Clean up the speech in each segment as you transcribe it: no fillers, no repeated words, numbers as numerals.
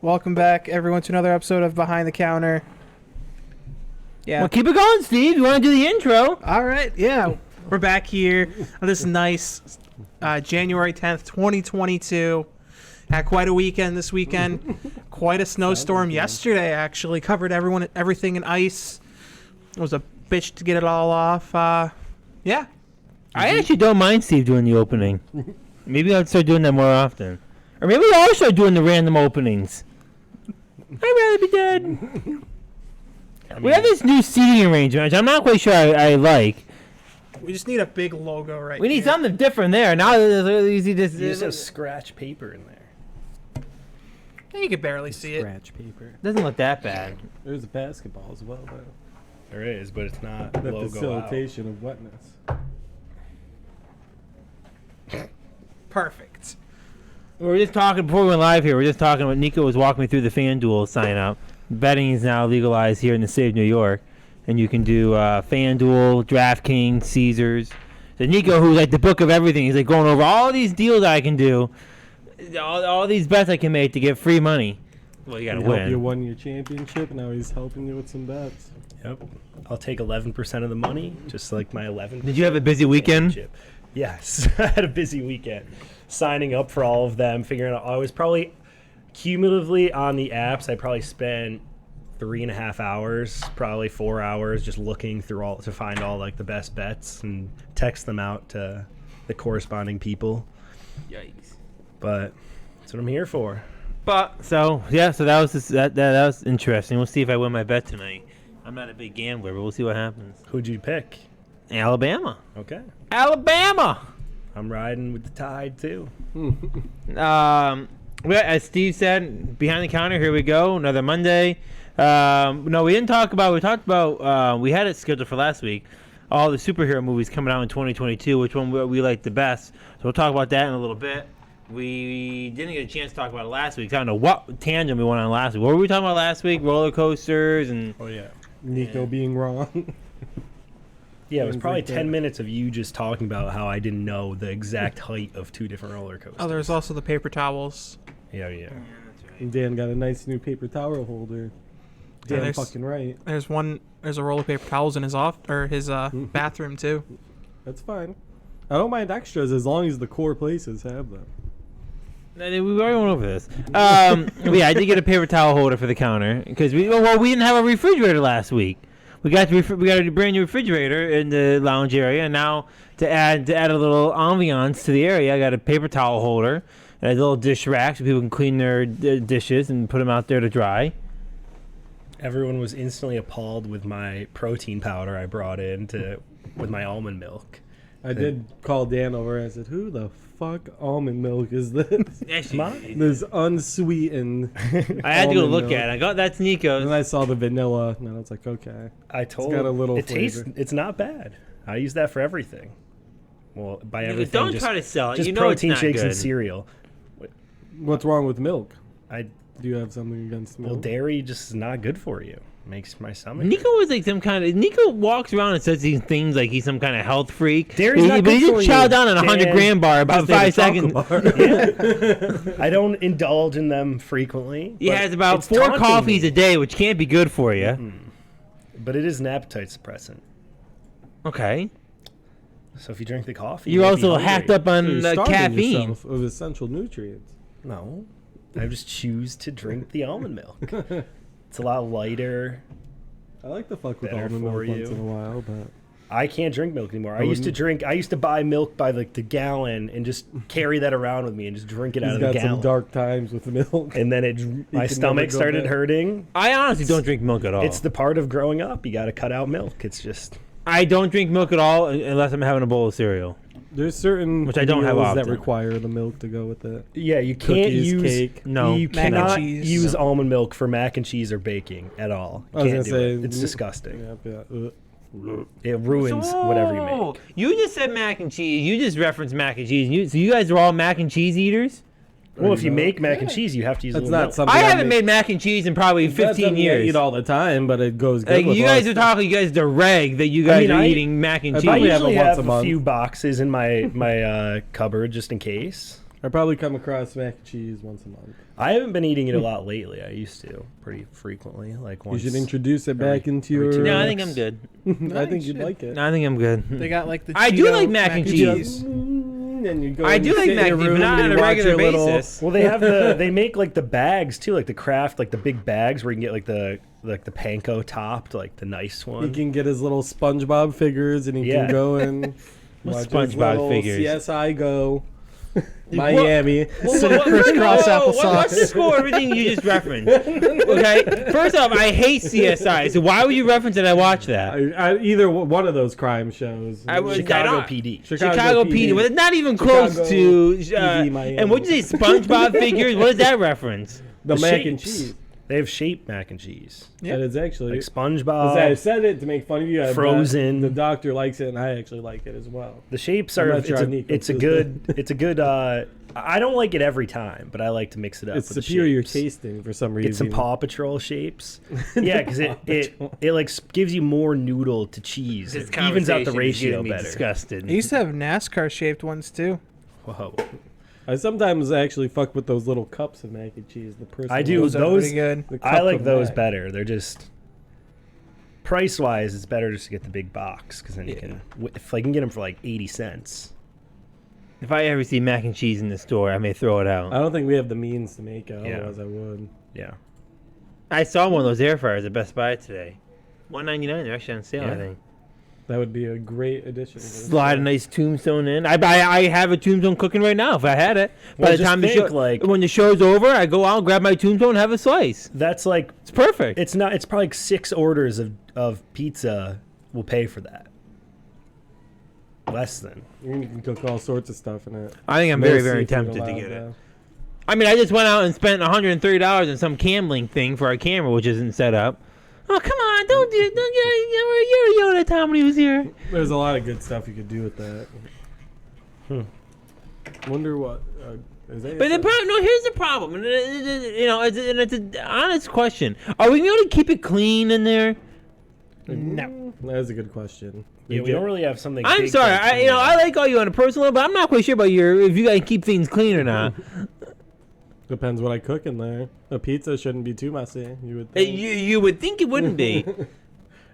Welcome back, everyone, to another episode of Behind the Counter. Yeah. Well, keep it going, Steve. You want to do the intro? All right. Yeah. We're back here on this nice January 10th, 2022. Had quite a weekend this weekend. Quite a snowstorm yesterday, actually. Covered everything in ice. It was a bitch to get it all off. Yeah. I actually don't mind Steve doing the opening. Maybe I'll start doing that more often. Or maybe I'll start doing the random openings. I'd rather be dead. We have this new seating arrangement, which I'm not quite sure I like. We just need a big logo right We need here. something different there. Now it's really easy to... You just have scratch paper in there. You can barely see it. Scratch paper. Doesn't look that bad. There's a basketball as well, though. There is, but it's not The logo facilitation of wetness. Perfect. We were just talking, before we went live here, we were just talking about Niko was walking me through the FanDuel sign up. Betting is now legalized here in the state of New York. And you can do FanDuel, DraftKings, Caesars. So Niko, who's like the book of everything, he's like going over all these deals I can do, all these bets I can make to get free money. Well, you got to win. You won your championship, now he's helping you with some bets. Yep. I'll take 11% of the money, just like my 11%. Did you have a busy weekend? championship. Yes. I had a busy weekend. Signing up for all of them, figuring out. I was probably cumulatively on the apps, I probably spent 3.5 hours, probably 4 hours, just looking through all to find all like the best bets and text them out to the corresponding people. Yikes. But that's what I'm here for. But so that was that was interesting. We'll see if I win my bet tonight. I'm not a big gambler, but we'll see what happens. Who'd you pick? Alabama. Okay. Alabama. I'm riding with the tide too. As Steve said, behind the counter. Here we go. Another Monday. No, we didn't talk about. We talked about. We had it scheduled for last week. All the superhero movies coming out in 2022. Which one we like the best? So we'll talk about that in a little bit. We didn't get a chance to talk about it last week. So I don't know what tangent we went on last week. What were we talking about last week? Roller coasters and. Oh yeah. Niko being wrong. Yeah, it was probably Like that. 10 minutes of you just talking about how I didn't know the exact height of two different roller coasters. Oh, there's also the paper towels. Yeah, yeah. And Dan got a nice new paper towel holder. Yeah, Dan there's- fucking right. There's a roll of paper towels in his bathroom too. That's fine. I don't mind extras as long as the core places have them. We already went over this. Yeah, I did get a paper towel holder for the counter because we didn't have a refrigerator last week. We got a brand new refrigerator in the lounge area, and now to add a little ambiance to the area, I got a paper towel holder and a little dish rack so people can clean their dishes and put them out there to dry. Everyone was instantly appalled with my protein powder I brought in with my almond milk. I did call Dan over and I said, who the fuck almond milk is this? Actually, This unsweetened. I had to go almond look milk. at it. I got that's And then Niko's. I saw the vanilla, and I was like, okay. I told got a little it tastes. flavor. It's not bad. I use that for everything. Well, by Niko, everything. don't just, try to sell it. Just You know it's protein not shakes good. and cereal. What's wrong with milk? Do you have something against milk? Well, dairy just is not good for you. Makes my stomach. Niko was like some kind of. Niko walks around and says these things like he's some kind of health freak. Dairy's not but good he for just chow you, down on a 100 Dan. gram bar about Just 5 like a seconds. chocolate bar. I don't indulge in them frequently. He but has about it's 4 taunting coffees me. a day, which can't be good for you. But it is an appetite suppressant. Okay. So if you drink the coffee, You're you'll be also hungry. hacked up So on you're starving caffeine. yourself of essential nutrients. No, I just choose to drink the almond milk. It's a lot lighter. I like to fuck with Better almond for milk once you. in a while, but I can't drink milk anymore. I wouldn't- used to buy milk by like the gallon and just carry that around with me and just drink it out he's of the got gallon. some dark times with milk. And then my can stomach never go started back. hurting. I honestly don't drink milk at all. It's the part of growing up. You got to cut out milk. It's just I don't drink milk at all unless I'm having a bowl of cereal. There's certain Which I don't have meals often. that require the milk to go with it. yeah. You can't Cookies, use cake. No. You Mac and cannot cheese. use almond milk for mac and cheese or baking at all. You I was can't gonna do say it. It's disgusting. Yeah. It ruins whatever you So, make. You just said mac and cheese. You just referenced mac and cheese. So you guys are all mac and cheese eaters? Well, if you make mac and cheese, you have to use. That's a not little milk. something I haven't made mac and cheese in probably That's 15 something I years. eat all the time, but it goes good. Like, with you guys us. are talking, you guys the reg that you guys are eating mac and I cheese. I probably have it usually once have a month. few boxes in my cupboard just in case. I probably come across mac and cheese once a month. I haven't been eating it a lot lately. I used to pretty frequently, like once. You should introduce it every- back into every your. 2 No, I weeks. think I'm good. I think you'd like it. No, I think I'm good. They got like the I do Cheeto like mac and cheese. And you go I and do you like sit in mac your and cheese, but room not and on a you watch regular your little- basis. Well, they make like the bags too, like the craft, like the big bags where you can get like the panko topped, like the nice He one. can get his little SpongeBob figures and he Yeah. can go and What's watch his SpongeBob little figures? CSI Go. Miami. crisscross What's the applesauce. score of everything you just referenced? Okay, first off, I hate CSI, so why would you reference that I watch that? Either one of those crime shows. I would- Chicago I don't- PD. Chicago PD, but it's not even Chicago close to. PD, Miami. And what'd you say, SpongeBob figures? What is that reference? The The mac and shapes. cheese. They have shaped mac and cheese, That is actually. like I SpongeBob. said it to make fun of you. Frozen. The doctor likes it, and I actually like it as well. The shapes I'm are. not sure how Niko It's a feels. good. I don't like it every time, but I like to mix it up. It's with the superior shapes. tasting for some reason. Get some Paw Patrol shapes. Yeah, because it like gives you more noodle to cheese. This It evens out the conversation is ratio getting me better. disgusted. I used to have NASCAR shaped ones too. Whoa. I sometimes actually fuck with those little cups of mac and cheese. The person I do. Those are Those pretty good. the I cup like of those mac. better. They're just price wise, it's better just to get the big box because then you can. If I can get them for like 80 cents. If I ever see mac and cheese in the store, I may throw it out. I don't think we have the means to make it. Yeah. Otherwise, I would. Yeah. I saw one of those air fryers at Best Buy today. $1.99. They're actually on sale, I Yeah. think. That would be a great addition. to the Slide a show. nice tombstone in. I have a tombstone cooking right now. If I had it, Well, by the just time the think, show, like- when the show's over, I go out, grab my tombstone, and have a slice. That's like It's perfect. it's not. It's probably like 6 orders of pizza will pay for that. Less than. You can cook all sorts of stuff in it. I think I'm No very, very seafood tempted to allowed, get it. though. I mean, I just went out and spent $130 on some camling thing for our camera, which isn't set up. Oh, come on. Don't do it. Don't you were yelling at Tom when he was here. There's a lot of good stuff you could do with that. Wonder what. Is that But the problem, no, here's the problem. You know, it's an honest question. Are we going to keep it clean in there? No. That is a good question. Yeah, we don't really have something. I'm big sorry. to I clean. like all you on a personal level, but I'm not quite sure about if you guys keep things clean or not. Depends what I cook in there. A pizza shouldn't be too messy. You would think. You would think it wouldn't be.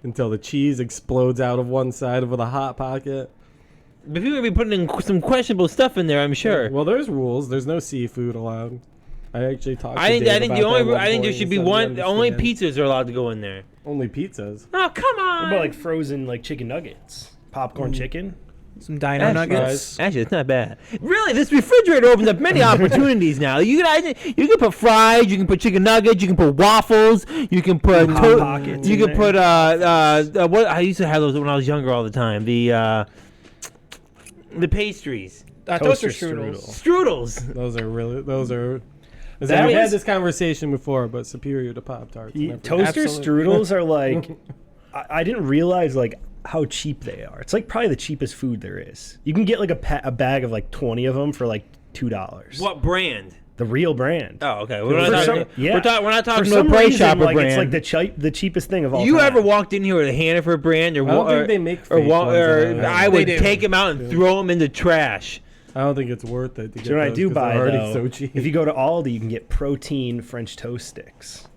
Until the cheese explodes out of one side of the hot pocket. But people would be putting in some questionable stuff in there, I'm sure. Well, there's rules. There's no seafood allowed. I actually talked. To I think Dave about the that only at I think one there point. should He be said he one. Only understands. pizzas are allowed to go in there. Only pizzas. Oh, come on. What about like frozen like chicken nuggets, popcorn chicken? Some dino Actually, nuggets. Actually, it's not bad. Really, this refrigerator opens up many opportunities now. You can put fries, you can put chicken nuggets, you can put waffles, you can put Hot Pockets you in can put what I used to have those when I was younger all the time. The pastries, Toaster Toaster strudels. strudels. Those are really. Those are. We've That had is- this conversation before, but superior to Pop Tarts. Toaster Absolutely. strudels are like. I didn't realize like how cheap they are. It's like probably the cheapest food there is. You can get like a bag of like 20 of them for like $2. What brand? The real brand. Oh, okay. For We're not some- talking. yeah. We're not For talking some no price reason, shopper like, brand. it's like the cheapest thing of all You time. ever walked in here with a Hannaford brand or I don't or, think they make or, fake ones or at all. I They would do. take them out and throw them in the trash. I don't think it's worth it to get So what I those do 'cause buy they're already though, so cheap. if you go to Aldi, you can get protein French toast sticks.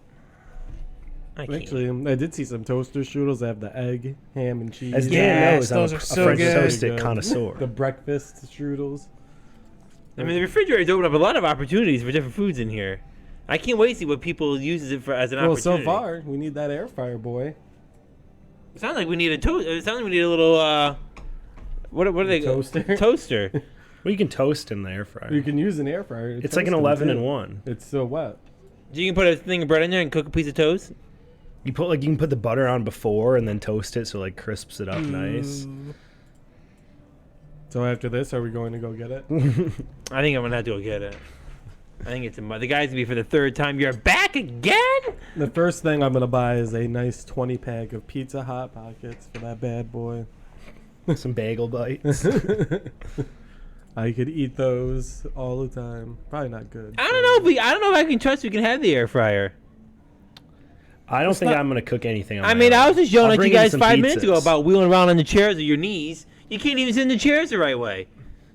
I can't. Actually, I did see some toaster strudels that have the egg, ham, and cheese. As Dan Yes, knows, I'm those a are so French good. toast stick Good. connoisseur. The breakfast strudels. I mean, the refrigerator's opened up a lot of opportunities for different foods in here. I can't wait to see what people uses it for as an Well, so opportunity. far, we need that air fryer, boy. It sounds like we need a toast. It sounds like we need a little what are they? Toaster? Toaster. Well, you can toast in the air fryer. You can use an air fryer. to It's like an toast them, 11 too. in 1. It's so wet. You can put a thing of bread in there and cook a piece of toast. You can put the butter on before and then toast it so it, like crisps it up nice. So after this, are we going to go get it? I think I'm gonna have to go get it. I think it's the guy's gonna be for the third time. You're back again. The first thing I'm gonna buy is a nice 20-pack of Pizza Hot Pockets for that bad boy. Some bagel bites. I could eat those all the time. Probably not good. I don't know. I don't know if I can trust we can have the air fryer. I don't think I'm gonna cook anything. On I my mean, own. I was just yelling I'll at you bring in guys some 5 minutes ago pizzas. about wheeling around on the chairs with your knees. You can't even sit in the chairs the right way.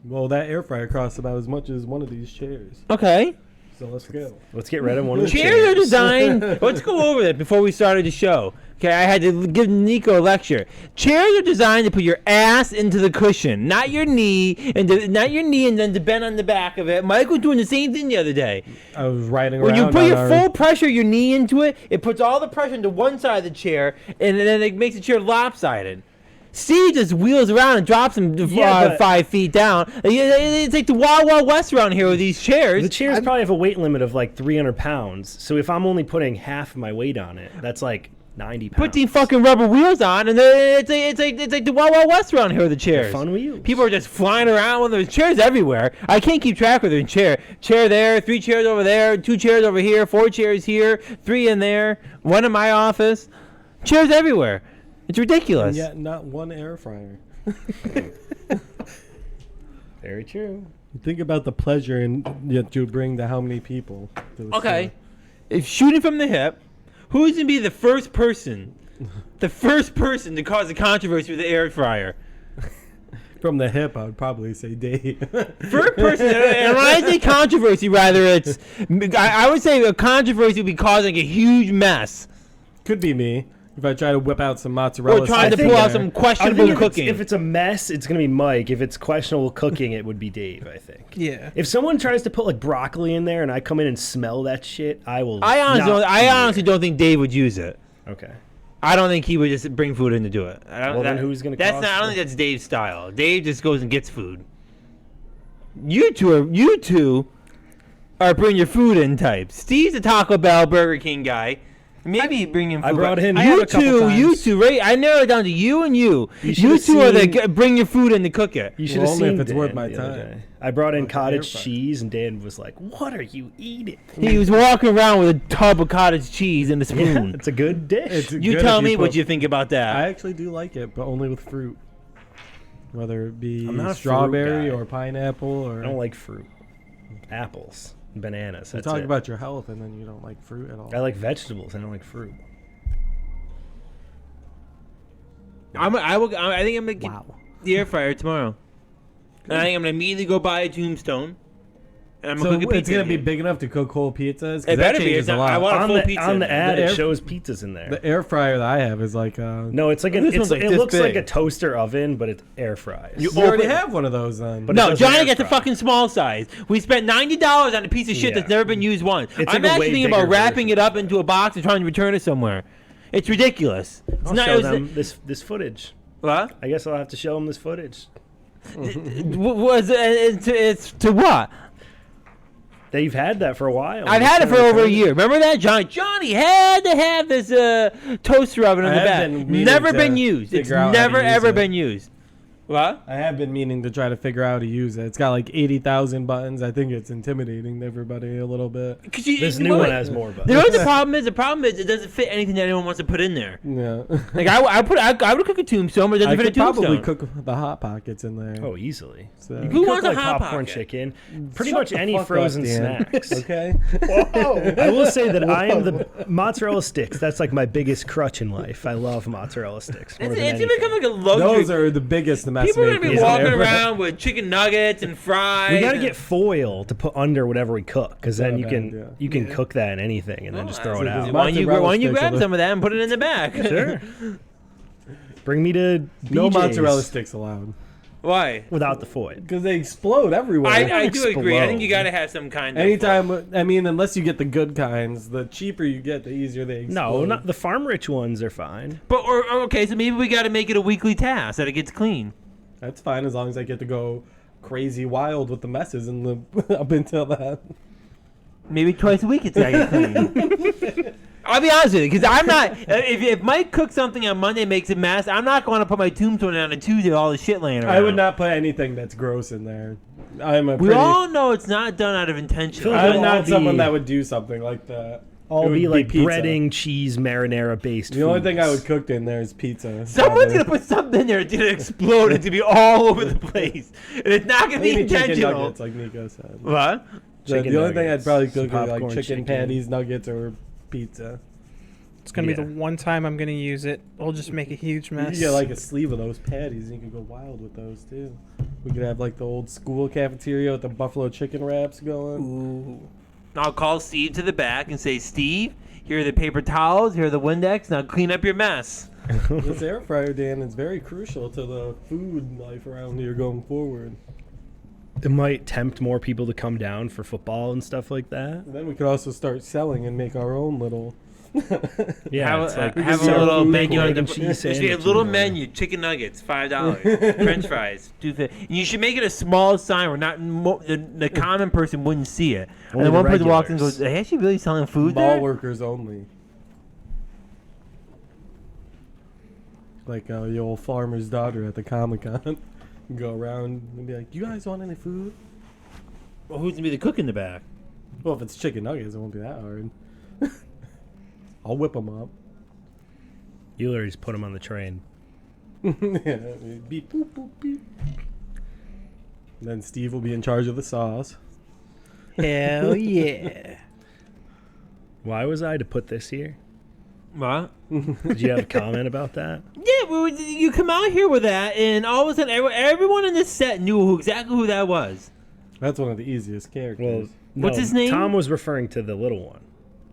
Well, that air fryer costs about as much as one of these chairs. Okay. So let's go. Let's get rid of one of the Chairs are designed. Let's go over that before we started the show. Okay, I had to give Niko a lecture. Chairs are designed to put your ass into the cushion, not your knee, and then to bend on the back of it. Mike was doing the same thing the other day. I was riding When around. you put on your our- full pressure, your knee into it, it puts all the pressure into one side of the chair, and then it makes the chair lopsided. Steve just wheels around and drops him but- 5 feet down. It's like the Wild Wild West around here with these chairs. The chairs probably have a weight limit of like 300 pounds. So if I'm only putting half of my weight on it, that's like 90 pounds. Put these fucking rubber wheels on, and then it's like the Wild Wild West around here with the chairs. Fun wheels. People are just flying around with there's chairs everywhere. I can't keep track of their chair. Chair there, 3 chairs over there, 2 chairs over here, 4 chairs here, 3 in there, 1 in my office. Chairs everywhere. It's ridiculous. Yet not one air fryer. Very true. Think about the pleasure and yet you bring to how many people. To the Okay. If shooting from the hip, who's gonna be the first person to cause a controversy with the air fryer? store. From the hip, I would probably say Dave. First person, and when I say controversy, rather it's, I would say a controversy would be causing a huge mess. Could be me if I try to whip out some mozzarella. Or trying to sticks pull in out there. some I questionable think cooking. if it's a mess, it's gonna be Mike. If it's questionable cooking, it would be Dave. I think. Yeah. If someone tries to put like broccoli in there and I come in and smell that shit, I will. I not be honestly don't think Dave would use it. there. Okay. I don't think he would just bring food in to do it. I don't, Well, then who's gonna That's cost not. I don't it? think that's Dave's style. Dave just goes and gets food. You two are bring your food in types. Steve's a Taco Bell, Burger King guy. Maybe bring him food. I brought in- I have You a couple two, times. right? I narrowed it down to you and you. You You should've two are the seen- bring your food in to cook it. You should Well, have only seen if it's worth Dan my the other time. day. I brought in Like an cottage air fryer. cheese, and Dan was like, "What are you eating?" He was walking around with a tub of cottage cheese and a Yeah, spoon. it's a good dish. It's You good tell if me what put- you think about that. I actually do like it, but only with fruit. Whether it be I'm not a fruit strawberry guy. or pineapple or. I don't like fruit. Apples, bananas. You That's talk it. about your health and then you don't like fruit at all. I like vegetables. I don't like fruit. I think I'm gonna get the air fryer tomorrow. And I think I'm gonna immediately go buy a Tombstone. And I'm So gonna cook a it's pizza. gonna in be here. big enough to cook whole pizzas. 'Cause It that better be. changes It's a not- lot. I want a On full the pizza. on the ad, The it air- shows pizzas in there. The air fryer that I have is like. No, it's like This it one's like this looks like big. a toaster oven, but it air fries. You open- already have one of those then. But- it No, doesn't Johnny air got the fry. fucking small size. We spent $90 on a piece of shit Yeah. that's never been used once. It's I'm like a actually way thinking about bigger wrapping version. it up into a box and trying to return it somewhere. It's ridiculous. It's I'll not. show It was, them this footage. what? I guess I'll have to show them this footage. It's to what? They've had that for a while. I've had it for over a year. Remember that? Johnny had to have this toaster oven in I the have back. been meaning Never to been used. It's figure out how to never use ever it. been used. What? I have been meaning to try to figure out how to use it. It's got like 80,000 buttons. I think it's intimidating to everybody a little bit. This new one has more You buttons. know what the problem is? The problem is it doesn't fit anything that anyone wants to put in there. Yeah. Like I would cook a tombstone, but it I doesn't fit a could tombstone. probably cook the hot pockets in there. Oh, easily. So. Who Cook wants a like hot popcorn pocket? chicken. Pretty Shut much the any fuck up, frozen Dan. snacks. Okay. I will say that I am the mozzarella sticks. That's like my biggest crutch in life. I love mozzarella sticks more It's than gonna become anything. like a luxury. Those are the biggest mess People are gonna makers be in walking there. around with chicken nuggets and fries. We gotta and- get foil to put under whatever we cook, because then Not you bad, can yeah. you can cook that in anything and then just throw it that's out. a Why don't you Mozzarella grab sticks some of that and put it in the back? Sure. Bring me to No BJ's mozzarella sticks allowed. Why? without the foil. Because they explode everywhere. I do agree. I think you explode. gotta have some kind of. Anytime, I mean, unless you get the good kinds, the cheaper you get, the easier they explode. No, not the farm rich ones are fine. But okay, so maybe we gotta make it a weekly task that it gets clean. That's fine as long as I get to go crazy wild with the messes and the up until that. Maybe twice a week it's gotta get clean. I'll be honest with you, because I'm not. If Mike cooks something on Monday and makes a mess, I'm not going to put my tombstone on a Tuesday with all the shit laying around. I would not put anything that's gross in there. I'm a We pretty. all know it's not done out of intention. Phil, I'm It'll all not someone be- that would do something like that. all would be be like pizza. breading, cheese, marinara based. The only thing I would cook in there is pizza. Someone's probably. gonna put something in there that's gonna explode. It's gonna be all over the place, and it's not gonna be Maybe chicken intentional. nuggets, like Nico said. What? Chicken The only thing I'd nuggets, probably some cook is like popcorn chicken patties, nuggets, or pizza. It's gonna be Yeah. the one time I'm gonna use it. We'll just make a huge You mess. could get like a sleeve of those patties, and you could go wild with those too. We could have like the old school cafeteria with the buffalo chicken wraps going. Ooh. I'll call Steve to the back and say, Steve, here are the paper towels, here are the Windex. Now clean up your mess. This air fryer, Dan, is very crucial to the food life around here going forward. It might tempt more people to come down for football and stuff like that. And then we could also start selling and make our own little. Yeah, have it's like have a sell little food, menu. egg On the, and cheese there should be a sandwich little in the morning. menu: chicken nuggets, $5, French fries, $2.50. And you should make it a small sign where not the common person wouldn't see it. And Only then the one person walks in and regulars. goes, "Are they actually really selling food Mall there?" workers only. Like the old farmer's daughter at the Comic-Con. Go around and be like, you guys want any food? Well, who's gonna be the cook in the back? Well, if it's chicken nuggets, it won't be that hard. I'll whip them up. You literally just put them on the train. Yeah, beep, boop, boop, beep. Then Steve will be in charge of the sauce. Hell yeah. Why was I to put this here? What? Did you have a comment about that? Yeah, you come out here with that, and all of a sudden, everyone in this set knew exactly who that was. That's one of the easiest Well, characters. What's his name? Tom was referring to the little one,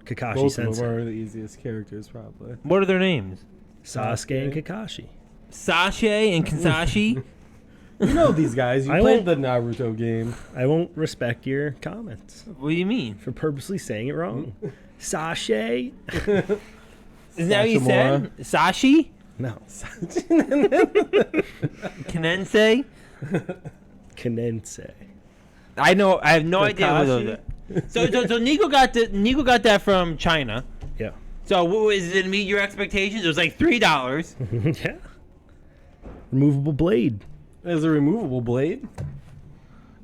Kakashi Both of Sensei. them are the easiest characters, probably. What are their names? Sasuke and Kakashi. Sasha and Kansashi. You know these guys. You I played won't- the Naruto game. I won't respect your comments What do you mean? for purposely saying it wrong. Sashay? Is that what you said? Sashi? No. Kanense? Kanense. I know. I have no idea who those Kakashi? are. So Niko got that from China. Yeah. So is it meet your expectations? It was like $3. Yeah. Removable blade. There's a removable blade.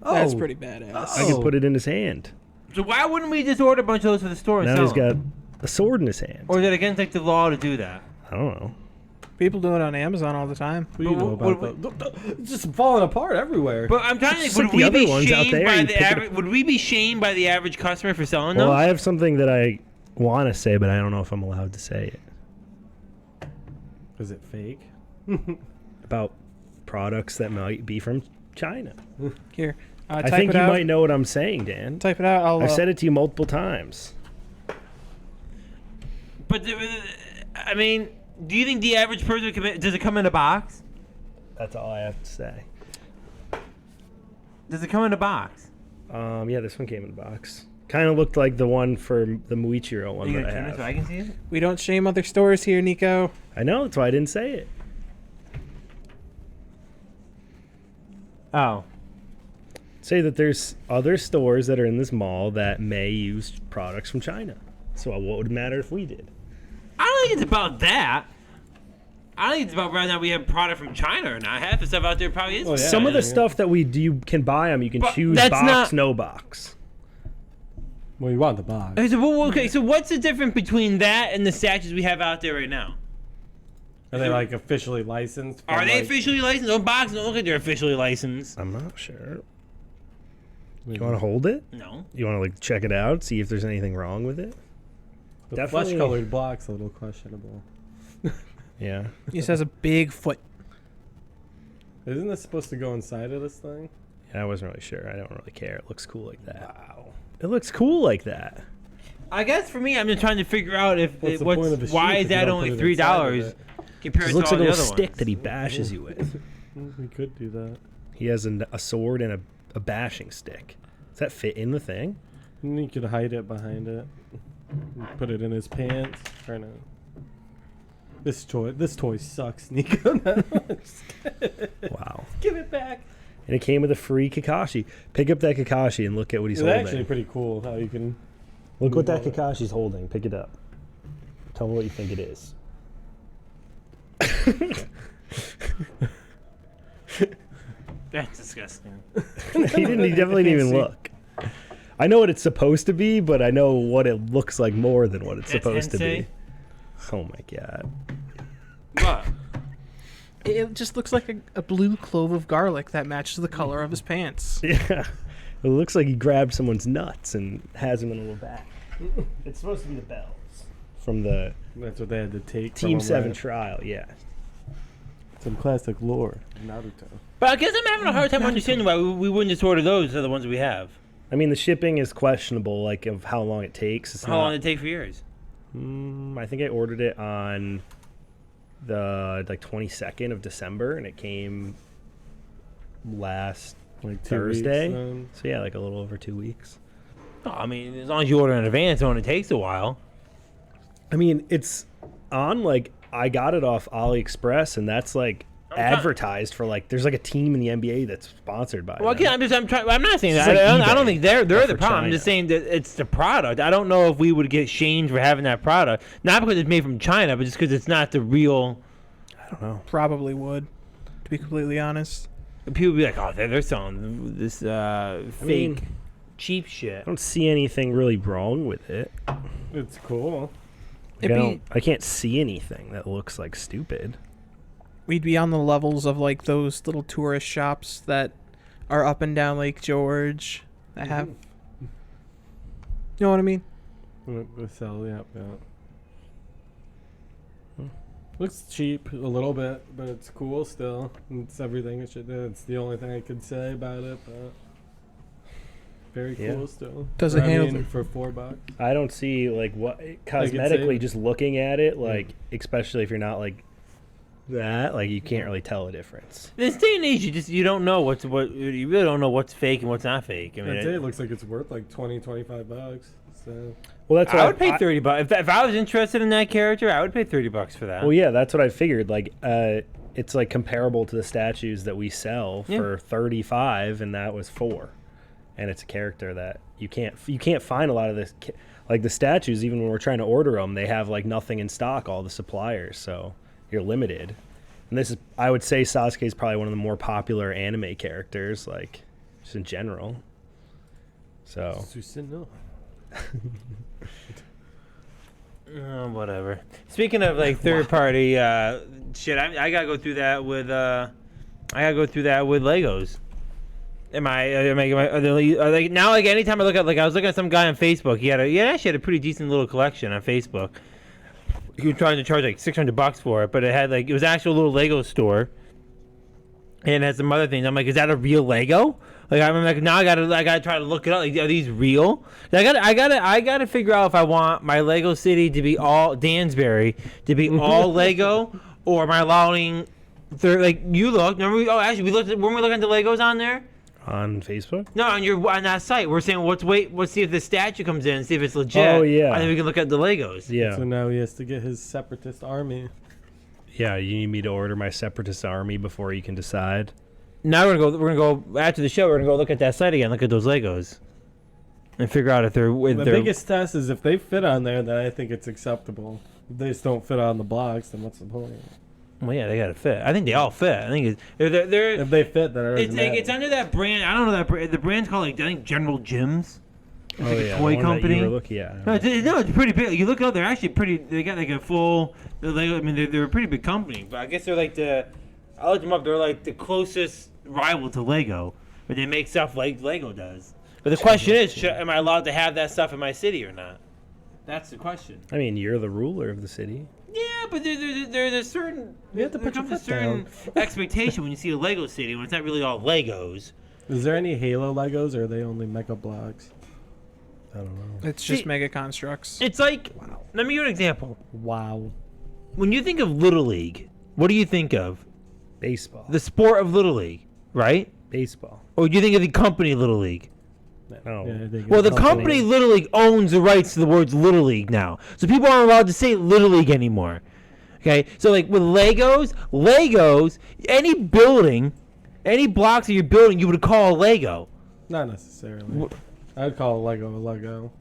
That's Oh. pretty badass. I could put it in his hand. So why wouldn't we just order a bunch of those for the store and Now sell he's them? got a sword in his hand. Or is it against like the law to do that? I don't know. People do it on Amazon all the time. What do you know But about that? It's just falling apart everywhere. But I'm trying to Just think, like would the we other be ones out shamed there, by you the pick it up- average? Would we be shamed by the average customer for selling Well, those? I have something that I want to say, but I don't know if I'm allowed to say it. Is it fake? About products that might be from China. Here, I type think it you out. might know what I'm saying, Dan. Type it out. I'll. I've said it to you multiple times. But I mean, do you think the average person does it come in a box? That's all I have to say. Does it come in a box? Yeah, this one came in a box. Kind of looked like the one for the Muichiro one You that gonna I turn it have. so I can see it? We don't shame other stores here, Nico. I know, that's why I didn't say it. Oh. Say that there's other stores that are in this mall that may use products from China. So what would it matter if we did? I don't think it's about that. I don't think it's about whether or not we have product from China or not. Half the stuff out there probably is. Oh, yeah. Some of the stuff that we do, you can buy them. You can But choose that's box, not- no box. Well, you want the box. Okay, so what's the difference between that and the statues we have out there right now? Are they like officially licensed? from, Are they like- officially licensed? Those boxes don't look like they're officially licensed. I'm not sure. You want to hold it? No. You want to like check it out, see if there's anything wrong with it? The Definitely- flesh-colored block's a little questionable. Yeah. He says a big foot. Isn't this supposed to go inside of this thing? I wasn't really sure. I don't really care. It looks cool like that. Wow. It looks cool like that. I guess for me, I'm just trying to figure out if What's the point of the why sheath is if you that don't only put it inside of $3 it? compared It to looks all like a the little other stick ones? that he bashes you with. We could do that. He has a sword and a bashing stick. Does that fit in the thing? And you could hide it behind it. Put it in his pants. Or no. This toy sucks, Nico. Wow. Give it back. And it came with a free Kakashi. Pick up that Kakashi and look at what he's It's holding. actually pretty cool how you can. Look what that Kakashi's holding. Pick it up. Tell me what you think it is. That's disgusting. He definitely didn't even look. I know what it's supposed to be, but I know what it looks like more than what it's supposed to be. Oh my god. What? It just looks like a blue clove of garlic that matches the color of his pants. Yeah. It looks like he grabbed someone's nuts and has them in a little bag. It's supposed to be the bells from the That's what they had to take. Team from 7 him, right? trial, yeah. Some classic lore. Naruto. But I guess I'm having a hard time understanding why we wouldn't just order those are the ones we have. I mean, the shipping is questionable, like of how long it takes. It's How long did it take for yours? I think I ordered it on the 22nd of December, and it came last Like 2 Thursday. weeks, then. So yeah, like a little over 2 weeks. Oh, I mean, as long as you order in advance, it only takes a while. I mean, it's on like I got it off AliExpress, and that's like advertised for like there's like a team in the NBA that's sponsored by. Well, them. again, I'm not saying It's that. like I don't eBay, think they're but the for problem. I'm just China. saying that it's the product. I don't know if we would get shamed for having that product, not because it's made from China, but just because it's not the real. I don't know. Probably would, to be completely honest. People would be like, oh, they're selling this fake, mean, cheap shit. I don't see anything really wrong with it. It's cool. Like, It'd be- I can't see anything that looks like stupid. We'd be on the levels of like those little tourist shops that are up and down Lake George that have. You know what I mean? The cell, yeah. Looks cheap a little bit, but it's cool still. It's everything it should do. It's the only thing I could say about it, but very Yeah. cool still. Does it I handle mean, for $4? I don't see like what cosmetically just looking at it, like especially if you're not like that, like you can't really tell a difference. In this day and age, you don't know what you really don't know what's fake and what's not fake. I mean, I'd say it looks like it's worth like $20-25. So Well, that's what I would pay $30. If I was interested in that character, I would pay $30 for that. Well, yeah, that's what I figured. Like, it's like comparable to the statues that we sell for 35, and that was 4. And it's a character that you can't find a lot of this. Like the statues, even when we're trying to order them, they have like nothing in stock. All the suppliers, so you're limited. And this is, I would say, Sasuke is probably one of the more popular anime characters, like just in general. So. Oh, whatever. Speaking of like third party shit, I gotta go through that with Legos. Are they now like anytime I look at, like, I was looking at some guy on Facebook. He actually had a pretty decent little collection on Facebook. He was trying to charge like $600 for it, but it was actual little Lego store, and it had some other things. I'm like, is that a real Lego? Like, I'm like, now I gotta try to look it up. Like, are these real? I gotta figure out if I want my Lego City to be all Dansbury to be all Lego, or am I allowing like you look? Remember? Actually, weren't we looking at the Legos on there? On Facebook? No, on that site. We're saying let's see if the statue comes in and see if it's legit. Oh, yeah. And then we can look at the Legos. Yeah. So now he has to get his separatist army. Yeah, you need me to order my separatist army before you can decide. Now we're gonna go after the show. We're gonna go look at that site again. Look at those Legos, and figure out if they're. The biggest test is if they fit on there, then I think it's acceptable. If they just don't fit on the blocks, then what's the point? Well, yeah, they gotta fit. I think they all fit. I think they're If they fit, then it's under that brand. I don't know that brand. The brand's called I think General Jim's. Oh, like a yeah. toy the one that company. you were looking at. No, it's pretty big. You look it up, they're actually pretty. They got like a full. Lego. I mean, they're a pretty big company, but I guess they're like I looked them up. They're like the closest rival to Lego, but they make stuff like Lego does. But the question is, am I allowed to have that stuff in my city or not? That's the question. I mean, you're the ruler of the city. Yeah, but there's a certain. You have to put there your comes a foot certain down. expectation when you see a Lego city when it's not really all Legos. Is there any Halo Legos, or are they only Mega Blocks? I don't know. It's just See- mega constructs. It's like, let me give you an example. Wow. When you think of Little League, what do you think of? Baseball. The sport of Little League, right? Baseball. Or do you think of the company Little League? No. Yeah, I think Well, it's the company Little League owns the rights to the words Little League now. So people aren't allowed to say Little League anymore. Okay? So like with Legos, any building, any blocks that you're building, you would call a Lego. Not necessarily. I'd call a Lego a Lego.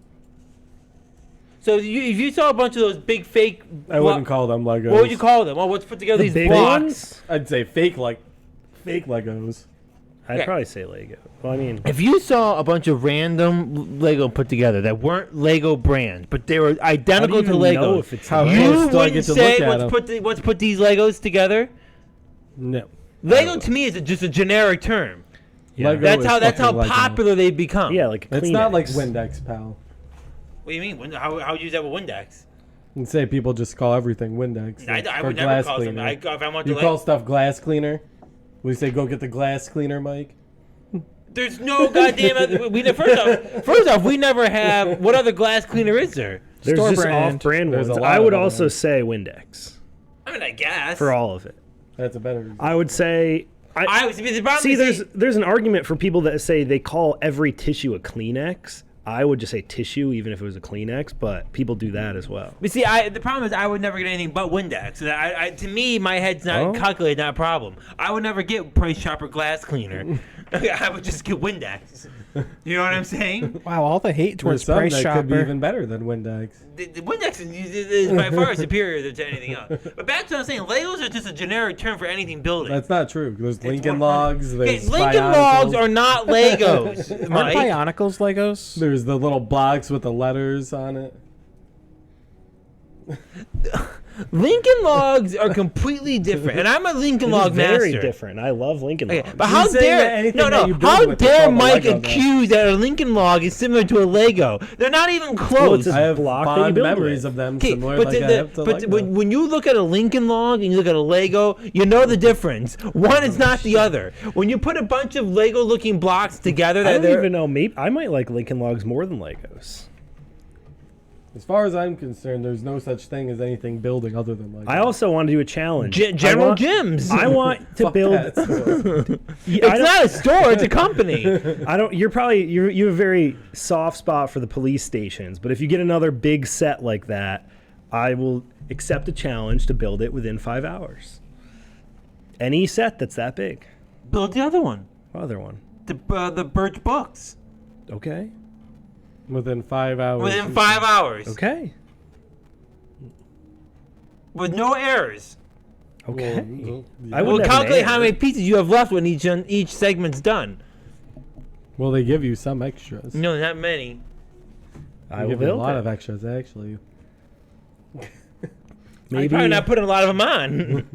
So if you saw a bunch of those big fake I wouldn't call them Legos. What would you call them? Well, let's put together The these big blocks. ones? I'd say fake Legos. I'd Yeah. probably say Lego. Well, I mean, If you saw a bunch of random Lego put together that weren't Lego brand, but they were identical how do to you Lego, know if it's How you close do I wouldn't get to say look at 'em? let's put these Legos together. No. Lego to me is just a generic term. yeah. Lego That's is how fucking Lego. popular they've become. Yeah, like It's not like Kleenex. Windex, pal. What do you mean? How would you use that with Windex? And say people just call everything Windex. I for would never glass call something. cleaner. If I want You to call stuff glass cleaner? We say go get the glass cleaner, Mike. there's no goddamn. First off, we never have. What other glass cleaner is there? There's Store just brand. off-brand There's ones. a lot I of would other also ones. say Windex I mean, I guess for all of it. That's a better. I would say. I was the problem See, is there's an argument for people that say they call every tissue a Kleenex. I would just say tissue, even if it was a Kleenex, but people do that as well. But see, the problem is I would never get anything but Windex. To me, my head's not Oh. calculated, not a problem. I would never get Price Chopper glass cleaner. I would just get Windex. You know what I'm saying? Wow, all the hate There's towards some Price that could be Chopper. even better than Windex. The Windex is by far superior to anything else. But back to what I'm saying, Legos are just a generic term for anything building. That's not true. There's Lincoln 100 Logs. Okay, There's Lincoln Bionicles. Logs are not Legos, Aren't Mike. Bionicles Legos? There's the little blocks with the letters on it. Lincoln Logs are completely different, and I'm a Lincoln It is Log very master. different. I love Lincoln Okay, Logs. but how He's saying that dare anything that you build how with is dare called a Mike Lego, though. accuse that a Lincoln Log is similar to a Lego? They're not even close. it's I have block that you fond build memories with. of them Okay, similar but like I have to Lego. when you look at a Lincoln Log and you look at a Lego, you know the difference. One is not the other. When you put a bunch of Lego-looking blocks together, I that don't they're even know. Maybe I might like Lincoln Logs more than Legos. As far as I'm concerned, there's no such thing as anything building other than Lego. I also want to do a challenge. General I want, Gyms. I want to Fuck build. that store. It's not a store; it's a company. I don't. You're probably you have a very soft spot for the police stations. But if you get another big set like that, I will accept a challenge to build it within 5 hours. Any set that's that big. Build the other one. Other one. The Birch Books. Okay. Within 5 hours. Within 5 hours. Okay. With no errors. Okay. Well, I We'll wouldn't have an calculate how error. many pieces you have left when each segment's done. well, they give you some extras. No, not many. I They will give you a build lot it. of extras, actually. Maybe Maybe probably not putting a lot of them on.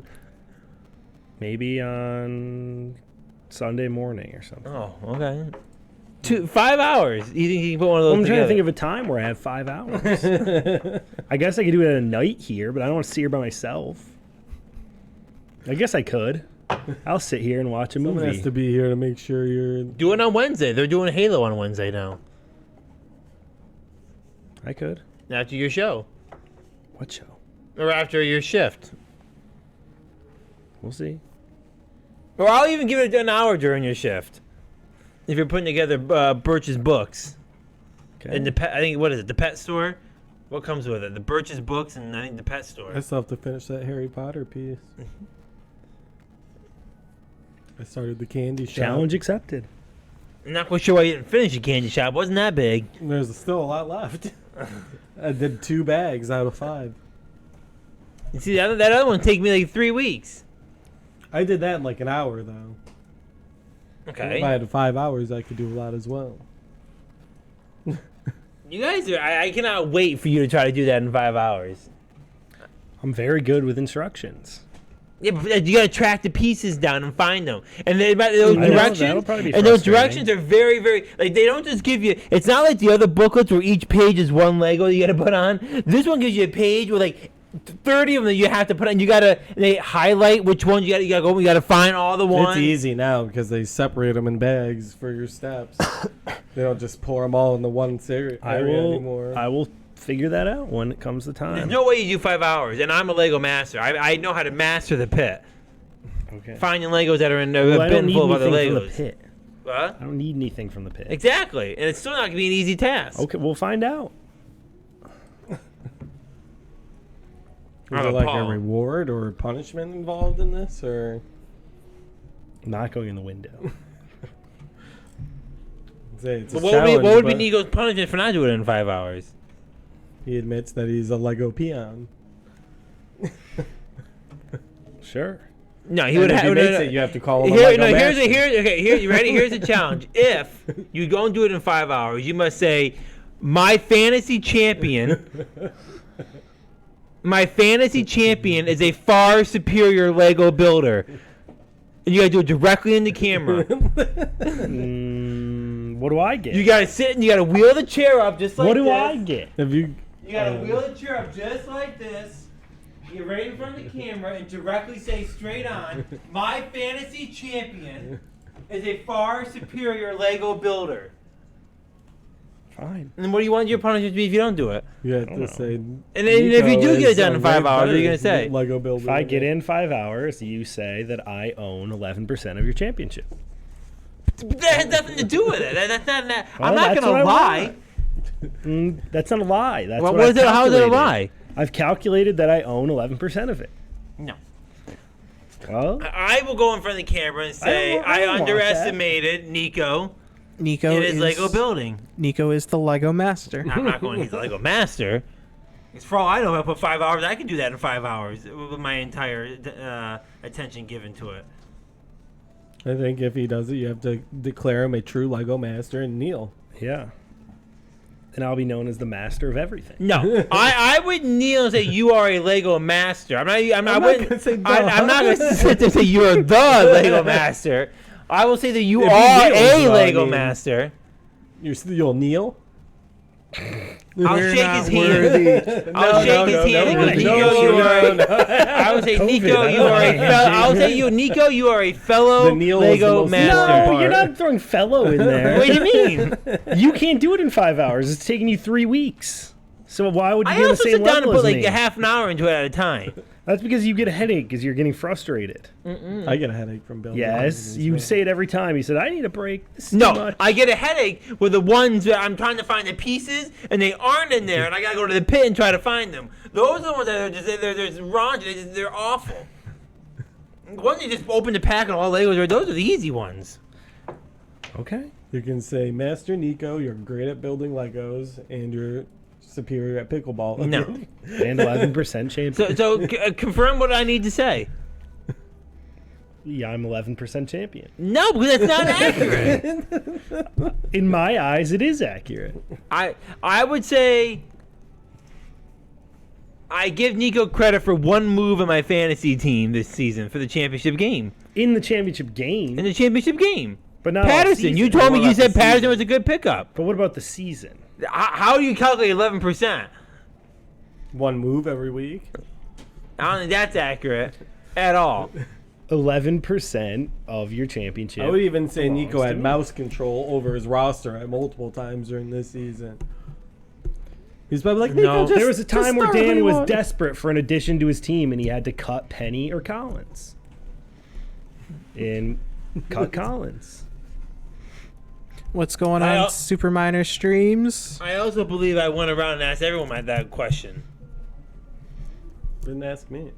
maybe on Sunday morning or something. Oh, okay. 5 hours. You think you can put one of those I'm trying together? to think of a time where I have 5 hours. I guess I could do it at a night here, but I don't want to sit here by myself. I guess I could. I'll sit here and watch a Someone movie. has to be here to make sure you're. Do it on Wednesday. They're doing Halo on Wednesday now. I could. After your show. What show? Or after your shift. We'll see. Or I'll even give it an hour during your shift. If you're putting together Birch's Books. Okay. And I think, what is it? The pet store? What comes with it? The Birch's Books and I think the pet store. I still have to finish that Harry Potter piece. I started the candy shop. Challenge accepted. I'm not quite sure why you didn't finish your candy shop. It wasn't that big. There's still a lot left. I did 2 bags out of 5. You see, that other one take me like 3 weeks. I did that in like an hour, though. Okay. If I had 5 hours, I could do a lot as well. You guys are. I cannot wait for you to try to do that in 5 hours. I'm very good with instructions. Yeah, but you gotta track the pieces down and find them, and then those I know, directions. that'll probably be And those frustrating. directions are very, very like they don't just give you. It's not like the other booklets where each page is one Lego you gotta put on. This one gives you a page with like 30 of them that you have to put on. They highlight which ones you gotta go. You gotta find all the ones. It's easy now because they separate them in bags for your steps. They don't just pour them all into one area anymore. I will figure that out when it comes to There's time. no way you do 5 hours, and I'm a Lego master. I know how to master the pit. Okay. Finding Legos that are in Well, a I don't bin need full of other anything from the Legos. pit. What? I don't need anything from the pit. Exactly, and it's still not gonna be an easy task. Okay, we'll find out. Is I'm there like a appalled. reward or punishment involved in this, or Not going in the window. say it's a But what would be challenge, but Niko's punishment for not doing it in 5 hours? he admits that he's a Lego peon. Sure. No, he And would if have. he No, makes no. it, you have to call him a Here, Lego no, master. here, you ready? Here's the challenge. If you don't do it in 5 hours, you must say, my fantasy champion is a far superior Lego builder. And you gotta do it directly in the camera. What do I get? You gotta sit and you gotta wheel the chair up just like what this. do I get? Have you? You gotta wheel the chair up just like this. Get right in front of the camera and directly say straight on, my fantasy champion is a far superior Lego builder. Fine. And then what do you want your punishment to be if you don't do it? You have to say. And then if you do get it done in 5 hours, what are you gonna say? Lego builder. If I get in 5 hours, you say that I own 11% of your championship. That has nothing to do with it. That's not. I'm Well, not that's gonna what I lie. That's not a lie. That's Well, what what I've is it? How is it a calculated. lie? I've calculated that I own 11% of it. No. Well, I will go in front of the camera and say I don't want underestimated Niko Niko in his is Lego building. Niko is the Lego master. I'm not going. He's a Lego master. It's for all I know. If I put 5 hours, I can do that in 5 hours with my entire attention given to it. I think if he does it, you have to declare him a true Lego master and kneel. yeah. And I'll be known as the master of everything. No, I would kneel and say you are a Lego master. I not wouldn't. gonna say I'm not going to sit there and say you are the Lego master. I will say that you If he are kneels, a though, I Lego mean- master. You'll kneel. I'll We're shake not his hand. worthy. I'll shake his hand and go, Niko, you are. I would say, COVID, Niko, I you don't are a know. fellow. I'll say you, Niko, you are a fellow The kneel was the Lego most master. important No, part. you're not throwing fellow in there. What do you mean? You can't do it in 5 hours. It's taking you 3 weeks. So why would you I be on the also same sit down and level put as like me? a half an hour into it at a time. That's because you get a headache because you're getting frustrated. I get a headache from building. Yes, you say it every time. You said, I need a break. This is too No, much. I get a headache with the ones that I'm trying to find the pieces and they aren't in there, and I gotta go to the pit and try to find them. Those are the ones that are they're just raunchy. They're awful. The ones you just open the pack and all Legos are. Those are the easy ones. Okay. You can say, Master Niko, you're great at building Legos, and you're superior at pickleball. No. And 11% champion. So confirm what I need to say. Yeah, I'm 11% champion. No, because that's not accurate. In my eyes, it is accurate. I would say I give Niko credit for one move in my fantasy team this season for the championship game. In the championship game. In the championship game. But not all Patterson, season. you told me What you about said the Patterson season? was a good pickup. But what about the season? How do you calculate 11%? One move every week. I don't think that's accurate at all. 11% of your championship. I would even say belongs Niko to had me. mouse control over his roster at multiple times during this season. He's probably like, Niko, No. just, There was a just time where start who Dan you was want." desperate for an addition to his team, and he had to cut Penny or Collins. And cut Collins. What's going I on al- Super Minor streams? I also believe I went around and asked everyone that question. Didn't ask me.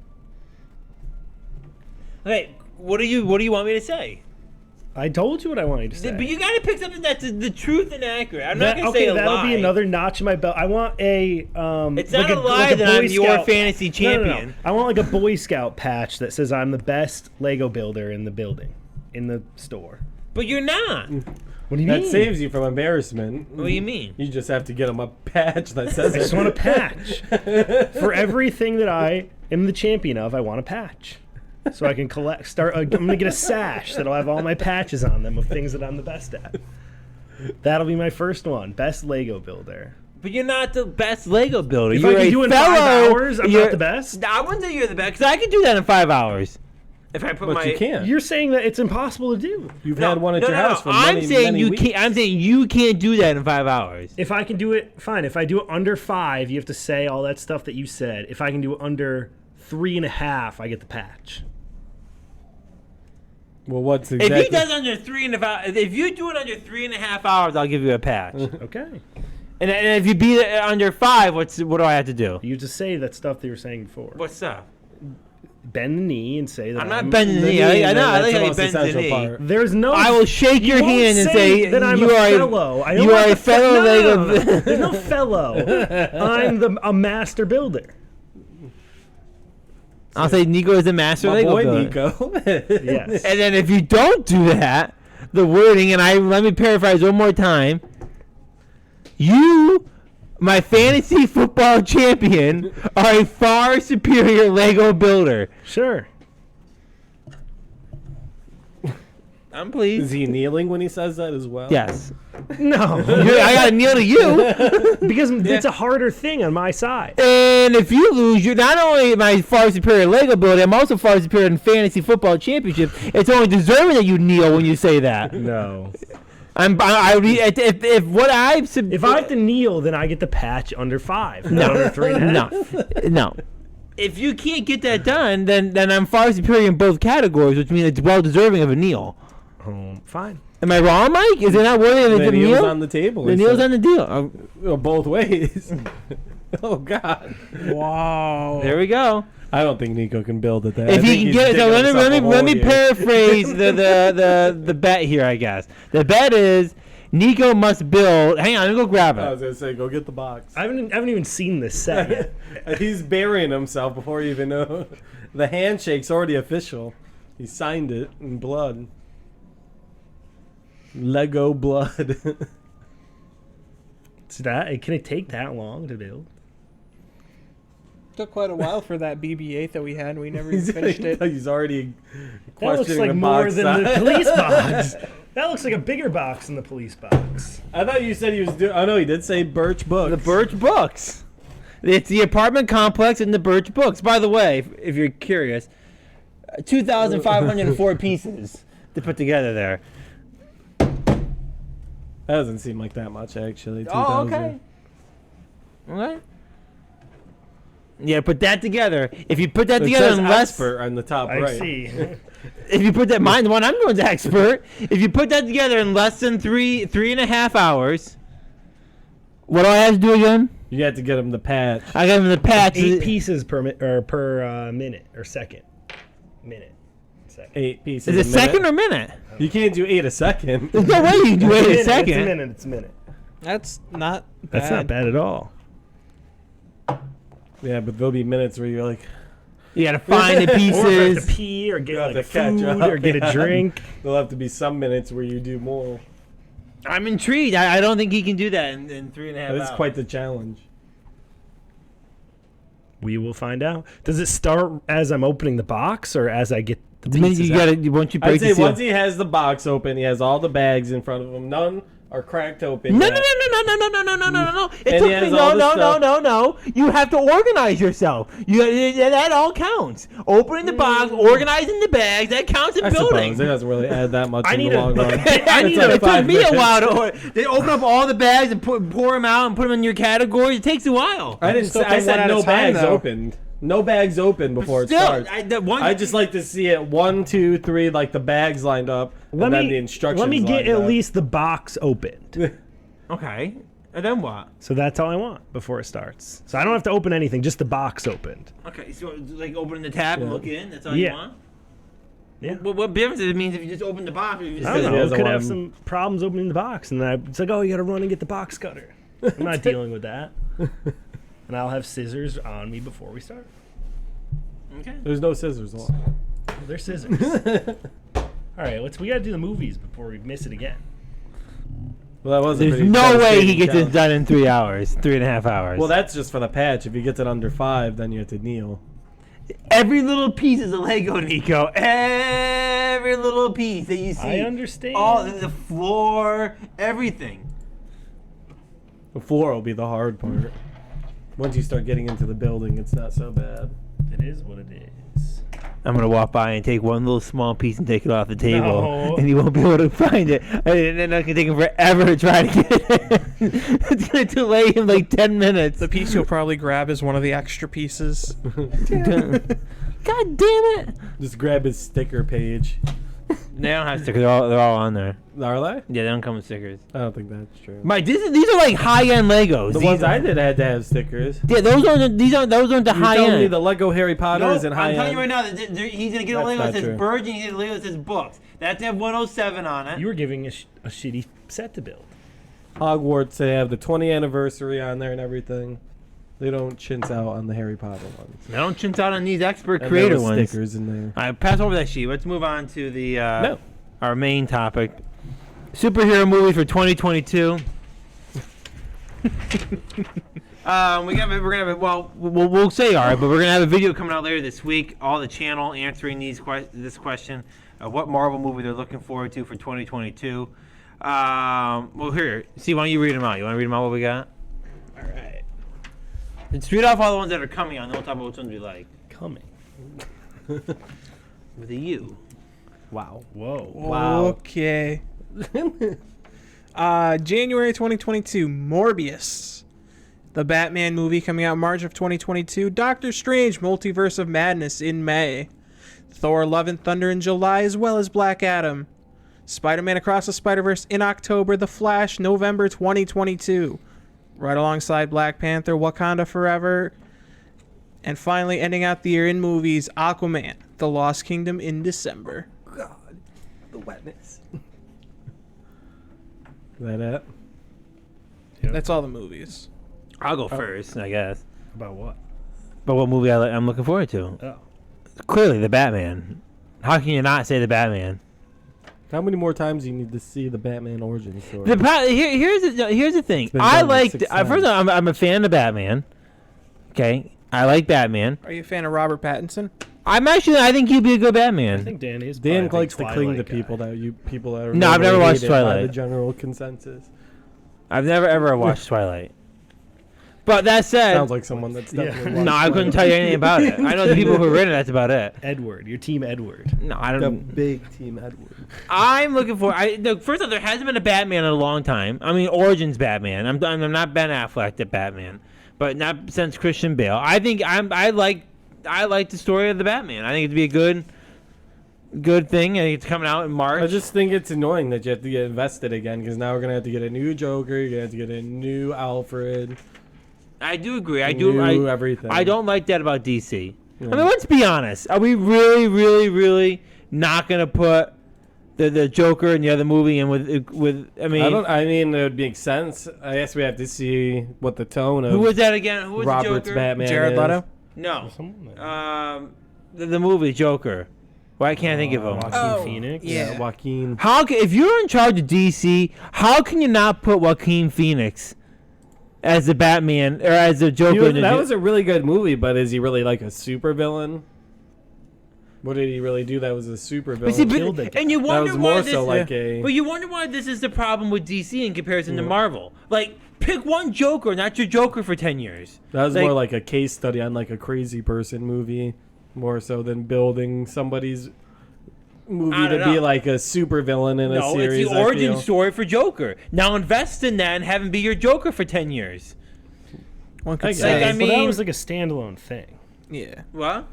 Okay, what do you want me to say? I told you what I wanted to say. But you got to pick something that's the truth and accurate. I'm not That- going to say a that'll lie. be another notch in my belt. I want a It's not a lie that I'm your fantasy champion. No. I want like a Boy Scout patch that says I'm the best Lego builder in the building, in the store. But you're not. What do you That mean? saves you from embarrassment. What do you mean? You just have to get him a patch that says I it. just want a patch. For everything that I am the champion of, I want a patch. So I can I'm gonna get a sash that'll have all my patches on them of things that I'm the best at. That'll be my first one. Best Lego builder. But you're not the best Lego builder. If you're I can a do it in fellow, 5 hours, I'm you're- not the best. I wouldn't say you're the best, because I could do that in 5 hours. If I put But my... you can't. You're saying that it's impossible to do. You've had one at your house for I'm many, saying many you weeks. can't. I'm saying you can't do that in 5 hours. If I can do it, fine. If I do it under 5, you have to say all that stuff that you said. If I can do it under 3.5, I get the patch. Well, what's If exactly? he does under 3.5, if you do it under 3.5 hours, I'll give you a patch. Okay. and if you beat it under 5, what do I have to do? You just say that stuff that you were saying before. What's up? Bend the knee and say that I'm not bending the knee. I know. I like how he bends the knee. There's no. I will shake your You won't hand and say that I'm you a are fellow. I don't you want are a the fellow no, Lego. There's no fellow. I'm a master builder. I'll say Niko is the master My Lego boy builder. Niko. Yes. And then if you don't do that, the wording, and let me paraphrase one more time. You, my fantasy football champion, are a far superior Lego builder. Sure. I'm pleased. Is he kneeling when he says that as well? Yes. No. I gotta kneel to you. Because it's a harder thing on my side. And if you lose, you're not only my far superior Lego builder, I'm also far superior in fantasy football championship. It's only deserving that you kneel when you say that. No. If what I If I have to kneel, then I get the patch under 5. Not under 3.5. no. If you can't get that done, then I'm far superior in both categories, which means it's well deserving of a kneel. Fine. Am I wrong, Mike? Is it not worthy of a The kneel's kneel? on the table. The he kneel's said. on the deal. Well, both ways. Oh God. Wow. There we go. I don't think Niko can build it. That. If he can get it, so let me paraphrase the bet here. I guess the bet is Niko must build. Hang on, let me go grab I was it. gonna say, go get the box. I haven't even seen this set yet. He's burying himself before you even know. The handshake's already official. He signed it in blood. Lego blood. Can it take that long to build? Took quite a while for that BB-8 that we had, and we never even finished it. He's already That looks questioning like the more box than the size. police box. That looks like a bigger box than the police box. I thought you said he was doing. Oh no, he did say Birch Books. The Birch Books. It's the apartment complex in the Birch Books. By the way, if you're curious, 2,504 pieces to put together there. That doesn't seem like that much actually. Oh, 2,000. okay. Okay. Yeah, put that together. If you put that It together says in less, expert on the top I right. see. if you put that, mine, the one I'm doing is expert. If you put that together in less than 3.5 hours, what do I have to do again? You had to get him the patch. I got him the patch. 8 pieces per minute or second. Minute. Second. 8 pieces. Is it a minute. second or minute? You can't do 8 a second. There's no way you can do it in a It's a second. minute. It's a minute. That's not bad. That's not bad at all. Yeah, but there'll be minutes where you're like, You gotta find the Or if I have pieces. to pee or get You have like to catch food up, or get yeah. a drink. there'll have to be some minutes where you do more. I'm intrigued. I don't think he can do that in 3.5 hours. That's quite the challenge. We will find out. Does it start as I'm opening the box or as I get the The minute pieces you out? gotta, once you break I'd the say seal. once he has the box open, he has all the bags in front of him. None are cracked open. No, yet. no, no, no, no, no, no, no, no, no, no. It And took he has me, all no, the no, no, stuff. no, no. You have to organize yourself. That all counts. Opening the box, organizing the bags, that counts in I building. suppose it doesn't really add that much I in need the a- long run. I need It's like It took 5 me a minutes. while to they open up all the bags and pour them out and put them in your categories. It takes a while. I didn't. Still Say, I take one said at a no time, bags though. opened. No bags open before it Still, starts. I just like to see it 1, 2, 3, like the bags lined up, and then the instructions. let me get lined at up. least the box opened. Okay. And then what? So that's all I want before it starts. So I don't have to open anything, just the box opened. Okay, so like opening the tab and Yeah. look in. That's all Yeah. you want. Yeah. What difference does it mean if you just open the box? Or you just I don't he know. doesn't Could want have him- some problems opening the box, and then it's like, oh, you got to run and get the box cutter. I'm not dealing with that. And I'll have scissors on me before we start. Okay. There's no scissors. Well, they're scissors. All right, we got to do the movies before we miss it again. Well, that was a There's pretty no way he devastating gets this challenge. done in 3 hours, 3.5 hours. Well, that's just for the patch. If he gets it under 5, then you have to kneel. every little piece is a Lego, Niko. Every little piece that you see. I understand. All the floor, everything. The floor will be the hard part. Once you start getting into the building, it's not so bad. It is what it is. I'm gonna walk by and take one little small piece and take it off the table, No. and he won't be able to find it. And then it's gonna take him forever to try to get it. It's gonna delay him like 10 minutes. The piece you'll probably grab is one of the extra pieces. God damn it! Just grab his sticker page. They don't have stickers. They're all on there. Are they? Yeah, they don't come with stickers. I don't think that's true. Mike, these are like high-end Legos. The These ones are- I did had to have stickers. Yeah, those aren't. Those aren't the You're telling me high-end. the Lego Harry Potter isn't high I'm telling you end? right now that he's gonna get a That's Lego that not says true. Birds and he's gonna get a Lego that says books. They have to have 107 on it. You were giving a shitty set to build. Hogwarts, they have the 20th anniversary on there and everything. They don't chintz out on the Harry Potter ones. I don't chintz out on these expert And creator there was ones. stickers in there. All right, pass over that sheet. Let's move on to the No. our main topic. Superhero movies for 2022. We're gonna have we'll say all right, but we're gonna have a video coming out later this week. All the channel answering this question of what Marvel movie they're looking forward to for 2022. Well, here, see, why don't you read them out? You want to read them out? What we got? All right. Let's read off all the ones that are coming on. Then we'll talk about which ones we like. Coming. With a U. Wow. Whoa. Wow. Okay. January 2022, Morbius. The Batman movie coming out March of 2022. Doctor Strange, Multiverse of Madness in May. Thor Love and Thunder in July, as well as Black Adam. Spider-Man Across the Spider-Verse in October. The Flash, November 2022. Right alongside Black Panther, Wakanda Forever. And finally, ending out the year in movies, Aquaman, The Lost Kingdom in December. God, the wetness. Is that it? That's all the movies. I'll go first, I guess. About what? But what movie I'm looking forward to? Oh. Clearly, the Batman. How can you not say the Batman? How many more times do you need to see the Batman origin story? Here's the thing. been I done like like. 6 First of all, I'm a fan of Batman. Okay, I like Batman. Are you a fan of Robert Pattinson? I think he'd be a good Batman. I think Dan is. Dan probably a likes big to cling to Twilight guy. people that are. No, I've never normally watched hated by Twilight. the general consensus. I've never ever watched Twilight. But that said, Sounds like someone that's definitely watched no, I couldn't Twilight. tell you anything about it. I know the people who have written it. That's about it. Edward, your team Edward. No, I The don't. big team Edward. I'm looking for. First off, there hasn't been a Batman in a long time. I mean, Origins Batman. I'm not Ben Affleck at Batman, but not since Christian Bale. I think I like the story of the Batman. I think it'd be a good thing. I think it's coming out in March. I just think it's annoying that you have to get invested again because now we're gonna have to get a new Joker. You're gonna have to get a new Alfred. I do agree. New everything. I don't like that about DC. Yeah. I mean, let's be honest. Are we really, really, really not gonna put the Joker in the other movie and with? I mean, I mean, it would make sense. I guess we have to see what the tone of who was that again? Who was Robert's the Joker? Batman Jared is. Leto? No. Someone The movie Joker. Why can't I think of him? Joaquin Oh, Phoenix. yeah. Joaquin. If you're in charge of DC, how can you not put Joaquin Phoenix as the Batman or as the Joker? That was a really good movie, but is he really like a supervillain? What did he really do that was a supervillain? killed the guy. and you That wonder was why more this, so like a. but you wonder why this is the problem with DC in comparison to Marvel. Like, pick one Joker, not your Joker for 10 years. That was more like a case study on like a crazy person movie, more so than building somebody's movie I to don't be know. like a supervillain in a No, series. it's the I origin feel. story for Joker. Now invest in that and have him be your Joker for 10 years. One could I say. guess. I Well, that mean- was like a standalone thing. Yeah. What?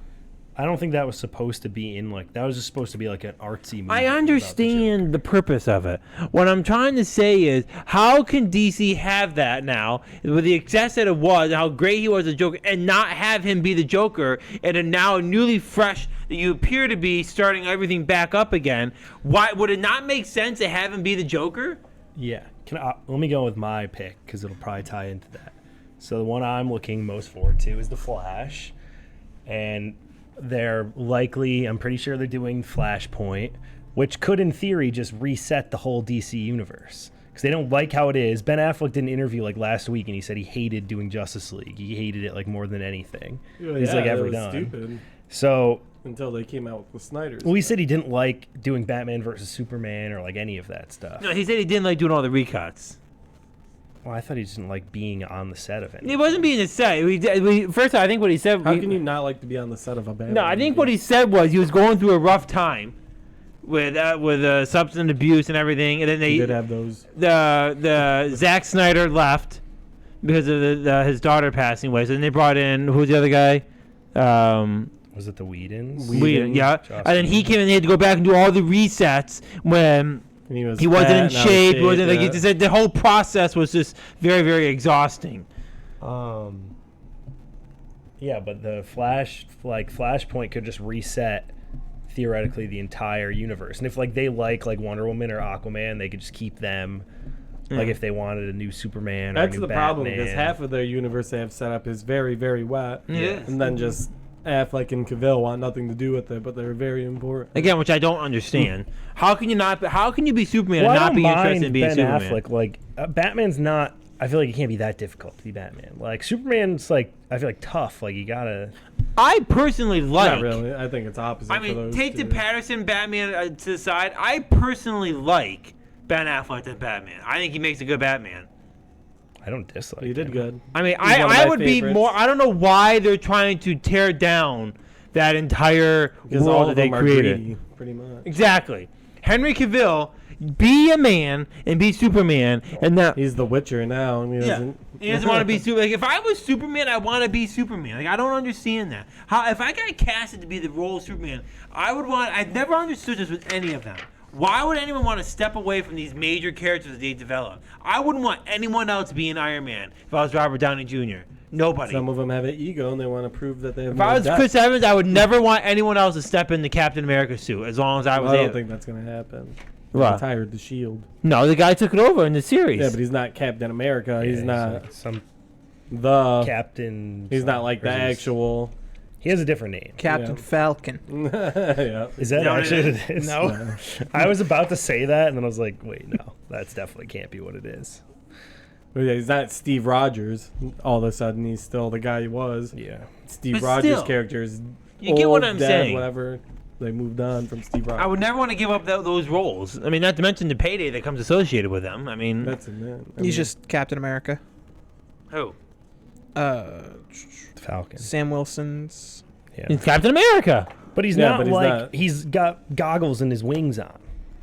I don't think that was supposed to be in like that was just supposed to be like an artsy movie. I about the understand the purpose of it. What I'm trying to say is, how can DC have that now, with the success that it was, how great he was as Joker, and not have him be the Joker, and then now newly fresh that you appear to be starting everything back up again? Why would it not make sense to have him be the Joker? Yeah. Let me go with my pick because it'll probably tie into that. So the one I'm looking most forward to is The Flash. And they're likely, I'm pretty sure they're doing Flashpoint, which could in theory just reset the whole DC universe. Because they don't like how it is. Ben Affleck did an interview like last week and he said he hated doing Justice League. He hated it like more than anything he's like that ever was done. Stupid So until they came out with Snyder's. well, he said he didn't like doing Batman versus Superman or like any of that stuff. No, he said he didn't like doing all the recuts. Well, I thought he just didn't like being on the set of it. He wasn't being a set. First of all, I think what he said. How can you not like to be on the set of a Batman? No, I think what he said was he was going through a rough time with substance abuse and everything, and then He did have those. the Zack Snyder left because of his daughter passing away. So then they brought in, who's the other guy? Was it the Whedons? Whedon, yeah. Joss And then he Whedon. came and they had to go back and do all the resets when And he he wasn't fat, in not in shape. He wasn't like yeah. he just said the whole process was just very, very exhausting. Yeah, but the Flashpoint could just reset theoretically the entire universe. And if like they like Wonder Woman or Aquaman, they could just keep them Like if they wanted a new Superman or a That's new the Batman. problem, because half of their universe they have set up is very, very wet. Yeah. And then just Affleck and Cavill want nothing to do with it, but they're very important. Again, which I don't understand. How can you not? How can you be Superman Well, and I not don't be mind interested in being Ben Superman? Affleck. Like Batman's not. I feel like it can't be that difficult to be Batman. Like Superman's like I feel like tough. Like you gotta. I personally like. Not really. I think it's opposite. I for mean, those take two. the Patterson Batman to the side. I personally like Ben Affleck as Batman. I think he makes a good Batman. I don't dislike. He did him. good. I mean, He's one of I my would favorites. be more. I don't know why they're trying to tear down that entire Because world all that of they them are created. greedy, pretty much. Exactly. Henry Cavill, be a man and be Superman, and that He's the Witcher now, and he doesn't. he doesn't want to be Superman. Like, if I was Superman, I want to be Superman. Like, I don't understand that. How if I got casted to be the role of Superman, I would want. I've never understood this with any of them. Why would anyone want to step away from these major characters that they develop? I wouldn't want anyone else being Iron Man if I was Robert Downey Jr. Nobody. Some of them have an ego, and they want to prove that they have If more I was depth. Chris Evans, I would never want anyone else to step in the Captain America suit as long as I was Well, I don't able. think that's going to happen. They What? retired the shield. No, the guy took it over in the series. Yeah, but he's not Captain America. Yeah, he's not like some the. Captain. He's not like the or is- actual. He has a different name. Captain Yeah. Falcon. Yeah. Is that You know what actually it what it is? No. I was about to say that, and then I was like, wait, no, that's definitely can't be what it is. But yeah, he's not Steve Rogers. All of a sudden, he's still the guy he was. Yeah. Steve But Rogers' still, character is you get what old, I'm dead, saying. Whatever. They moved on from Steve Rogers. I would never want to give up those roles. I mean, not to mention the payday that comes associated with them. I mean, That's it, man. I He's mean, just Captain America. who? Falcon. Sam Wilson's. Yeah. He's Captain America. But he's Yeah, not but he's like not- he's got goggles and his wings on.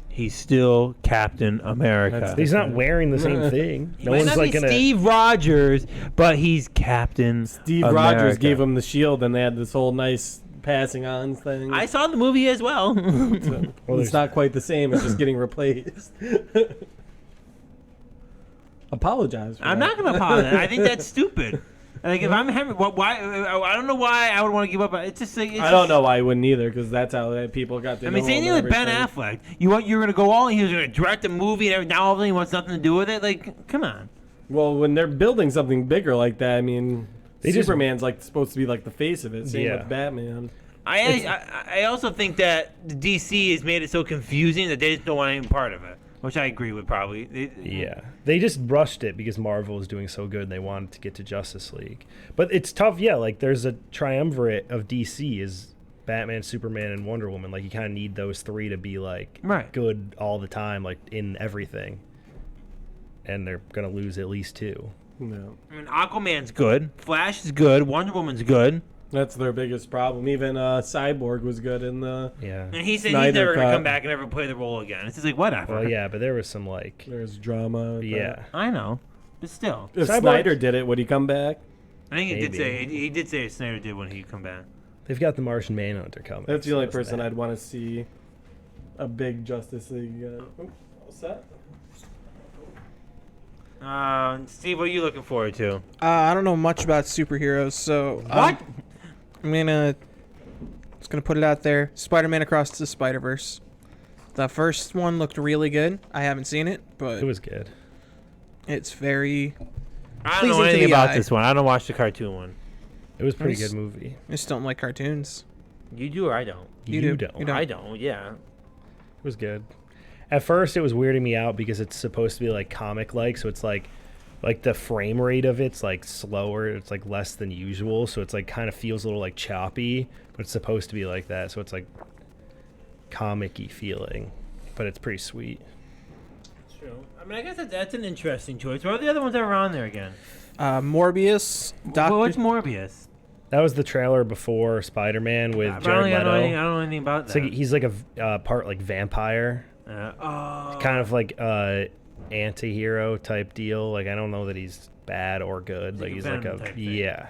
He's still Captain America. That's He's not wearing the same thing. He No might one's not like be gonna. Steve Rogers, but he's Captain Steve America. Rogers gave him the shield, and they had this whole nice passing on thing. I saw the movie as well. So, Well, it's there's- not quite the same. It's just getting replaced. Apologize. For I'm that. not going to apologize. I think that's stupid. Like, if I'm Henry, why? I don't know why I would want to give up. It's just like I don't know why I wouldn't either, because that's how people got to I know mean, same him thing and with Ben everything. Affleck. You're going to go all in. He was going to direct a movie, and now all of a sudden he wants nothing to do with it. Like, come on. Well, when they're building something bigger like that, I mean, They just- Superman's like supposed to be like the face of it. Same Yeah. with Batman. I also think that the DC has made it so confusing that they just don't want any part of it, which I agree with probably. Yeah, they just rushed it because Marvel was doing so good and they wanted to get to Justice League. But it's tough, yeah. Like there's a triumvirate of DC is Batman, Superman, and Wonder Woman. Like you kind of need those three to be like Right. good all the time, like in everything. And they're gonna lose at least two. No, I mean, Aquaman's good. Flash is good. Wonder Woman's good. that's their biggest problem. Even Cyborg was good in the. Yeah. And he said Snyder he's never going to cut. come back and ever play the role again. It's just like, whatever. Well, yeah, but there was some like, There's drama. with yeah. that. I know. But still. If Cyborg- Snyder did it, would he come back? I think Maybe. he did say Snyder did when he come back. They've got the Martian Manhunter coming. That's the so only it's person that. I'd want to see a big Justice League. All set? Steve, what are you looking forward to? I don't know much about superheroes, so What? I'm gonna put it out there. Spider-Man Across the Spider-Verse. The first one looked really good. I haven't seen it, but It was good. it's very. I don't know Pleasing to anything the about eye. this one. I don't watch the cartoon one. It was a pretty Nice. good movie. I just don't like cartoons. You do or I don't? You do. don't. You don't. I don't, yeah. It was good. At first, it was weirding me out because it's supposed to be like comic-like, so it's like the frame rate of it's like slower. It's like less than usual, so it's like kind of feels a little like choppy, but it's supposed to be like that, so it's like comic-y feeling, but it's pretty sweet. True. I mean, I guess that's an interesting choice. What are the other ones that were on there again? Morbius. Well, what's Morbius? That was the trailer before Spider-Man with I Jared don't know Leto. anything about It's that. like he's like a part like vampire, kind of like anti-hero type deal. Like I don't know that he's bad or good. Like a he's like Venom a type thing. yeah.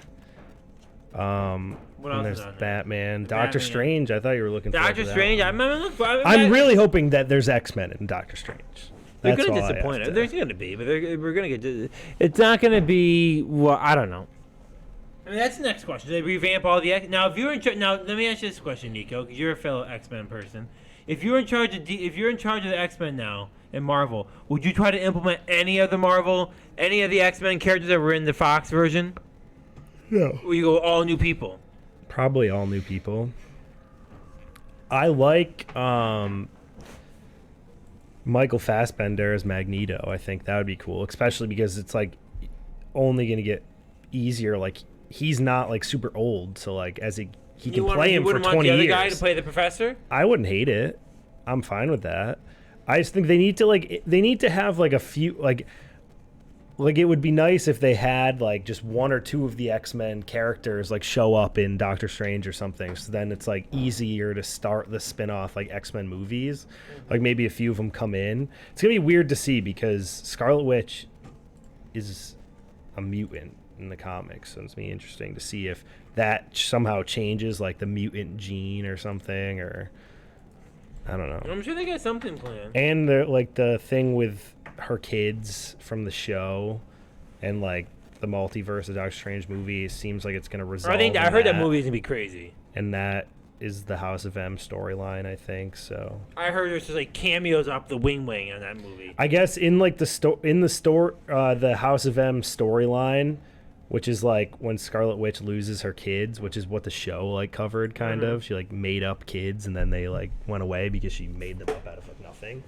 What And else there's is on there? Batman, Doctor Batman. Strange. I thought you were looking forward Doctor to that Strange. one. I'm I'm really hoping that there's X-Men in Doctor Strange. They're That's gonna all I disappoint have us. to- There's gonna be, but we're gonna get. It's not gonna be. Well, I don't know. I mean, that's the next question. Do they revamp all the X? Now, if you're in now, let me ask you this question, Nico, because you're a fellow X-Men person. if you're in charge of if you're in charge of the X-Men now in Marvel, would you try to implement any of the X-Men characters that were in the Fox version? No. Or you go all new people? Probably all new people. I like Michael Fassbender as Magneto. I think that would be cool, especially because it's like only going to get easier. Like he's not like super old, so like as he can play him for 20 years. You wouldn't want the other guy to play the professor? I wouldn't hate it. I'm fine with that. I just think they need to have like a few like it would be nice if they had like just one or two of the X-Men characters like show up in Doctor Strange or something. So then it's like easier to start the spin-off like X-Men movies. Like maybe a few of them come in. It's going to be weird to see because Scarlet Witch is a mutant in the comics. So it's going to be interesting to see if that somehow changes like the mutant gene or something, or I don't know. I'm sure they got something planned. And the thing with her kids from the show and like the multiverse of Doctor Strange movie seems like it's going to resolve. I heard that movie is going to be crazy. And that is the House of M storyline, I think. So I heard there's just like cameos off the wing on that movie. I guess in like the House of M storyline, which is like when Scarlet Witch loses her kids, which is what the show like covered kind of. She like made up kids and then they like went away because she made them up out of like nothing.